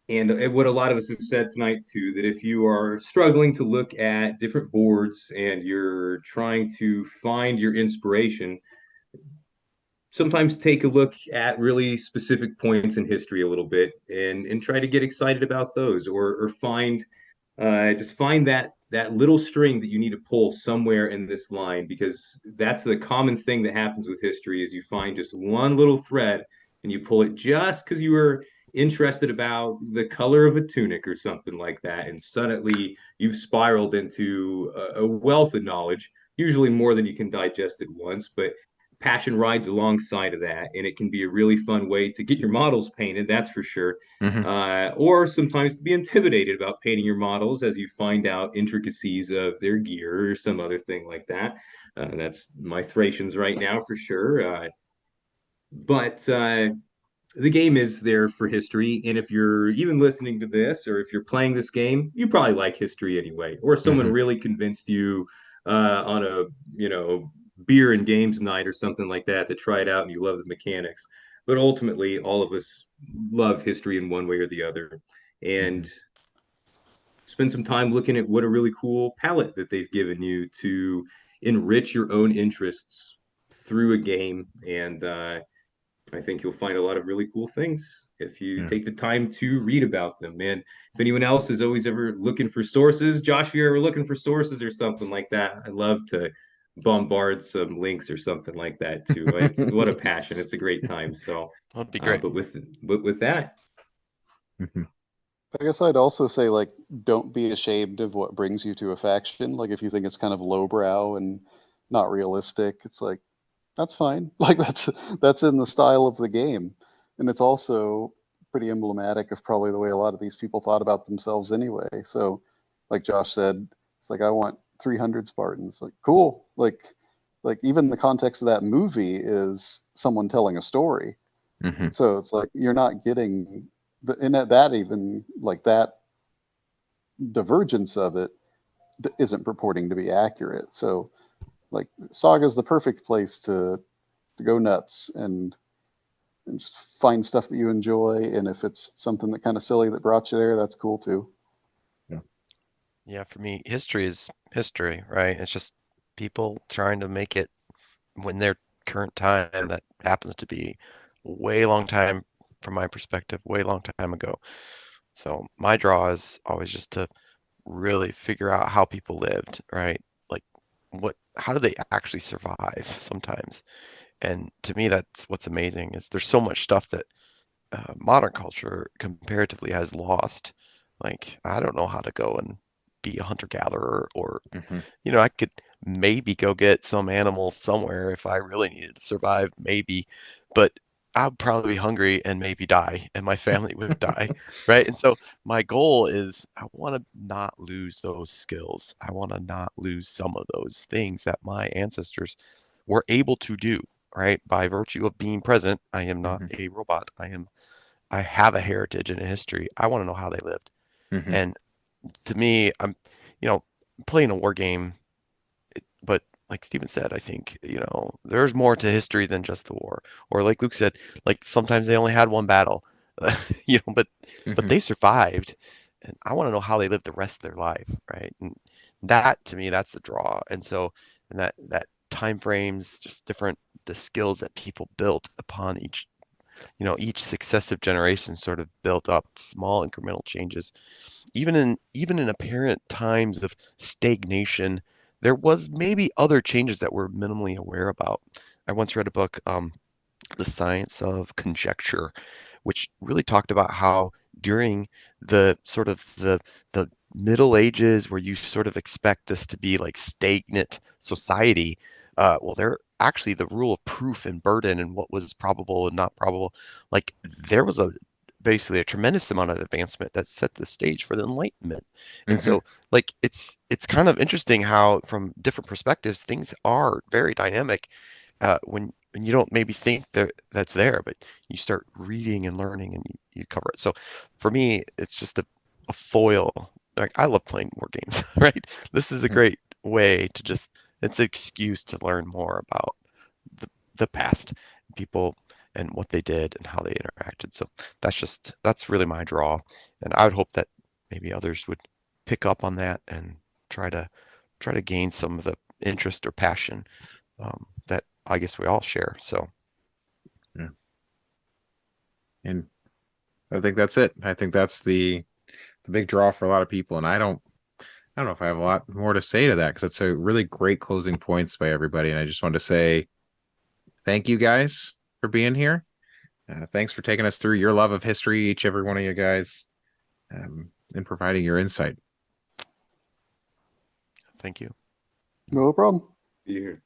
and what a lot of us have said tonight too, that if you are struggling to look at different boards and you're trying to find your inspiration, sometimes take a look at really specific points in history a little bit and try to get excited about those or find just find that little string that you need to pull somewhere in this line, because that's the common thing that happens with history is you find just one little thread and you pull it just because you were interested about the color of a tunic or something like that, and suddenly you've spiraled into a wealth of knowledge, usually more than you can digest at once, but passion rides alongside of that, and it can be a really fun way to get your models painted, that's for sure. Mm-hmm. Or sometimes to be intimidated about painting your models as you find out intricacies of their gear or some other thing like that. That's my Thracians right now for sure. But the game is there for history, and if you're even listening to this or if you're playing this game, you probably like history anyway, or someone Mm-hmm. really convinced you on a beer and games night or something like that to try it out and you love the mechanics. But ultimately all of us love history in one way or the other, Mm-hmm. and spend some time looking at what a really cool palette that they've given you to enrich your own interests through a game. And I think you'll find a lot of really cool things if you Yeah. take the time to read about them. And if anyone else is always ever looking for sources, Josh, if you're ever looking for sources or something like that, I'd love to bombard some links or something like that too. It's what a passion. It's a great time. So, That'd be great. but with that, Mm-hmm. I guess I'd also say, like, don't be ashamed of what brings you to a faction. Like, if you think it's kind of lowbrow and not realistic, it's like, that's fine. Like, that's in the style of the game. And it's also pretty emblematic of probably the way a lot of these people thought about themselves anyway. So, like Josh said, it's like, I want 300 Spartans. Like, cool. Like even the context of that movie is someone telling a story. Mm-hmm. So it's like you're not getting in that even like that divergence of it isn't purporting to be accurate. So like Saga is the perfect place to go nuts and just find stuff that you enjoy. And if it's something that kind of silly that brought you there, that's cool too. Yeah, for me, history is history, right? It's just people trying to make it when their current time that happens to be way long time from my perspective, way long time ago. So my draw is always just to really figure out how people lived, right? Like how do they actually survive sometimes? And to me, that's what's amazing is there's so much stuff that modern culture comparatively has lost. Like, I don't know how to go and be a hunter-gatherer, or, Hmm. I could maybe go get some animal somewhere if I really needed to survive, maybe, but I'd probably be hungry and maybe die, and my family would die, right? And so my goal is I want to not lose those skills. I want to not lose some of those things that my ancestors were able to do, right? By virtue of being present, I am not Hmm. a robot. I have a heritage and a history. I want to know how they lived. Hmm. And to me, I'm, you know, playing a war game, but like Steven said, I think, there's more to history than just the war. Or like Luke said, like sometimes they only had one battle, but Hmm. they survived. And I want to know how they lived the rest of their life, right? And that to me, that's the draw. And so, and that time frames, just different the skills that people built upon each successive generation sort of built up small incremental changes. Even in apparent times of stagnation, there was maybe other changes that we're minimally aware about. I once read a book, The Science of Conjecture, which really talked about how during the sort of the Middle Ages, where you sort of expect this to be like stagnant society, well, there actually the rule of proof and burden and what was probable and not probable, like there was basically a tremendous amount of advancement that set the stage for the Enlightenment. And Hmm. so, like, it's kind of interesting how, from different perspectives, things are very dynamic when you don't maybe think that's there, but you start reading and learning and you cover it. So for me, it's just a foil. Like I love playing war games, right? This is a Hmm. great way to just it's an excuse to learn more about the past, people and what they did and how they interacted. So that's really my draw. And I would hope that maybe others would pick up on that and try to try to gain some of the interest or passion that I guess we all share. So Yeah. And I think that's it. I think that's the big draw for a lot of people. And I don't know if I have a lot more to say to that because it's a really great closing points by everybody. And I just wanted to say thank you guys for being here. Thanks for taking us through your love of history, every one of you guys, and providing your insight. thank you. No problem. Be here.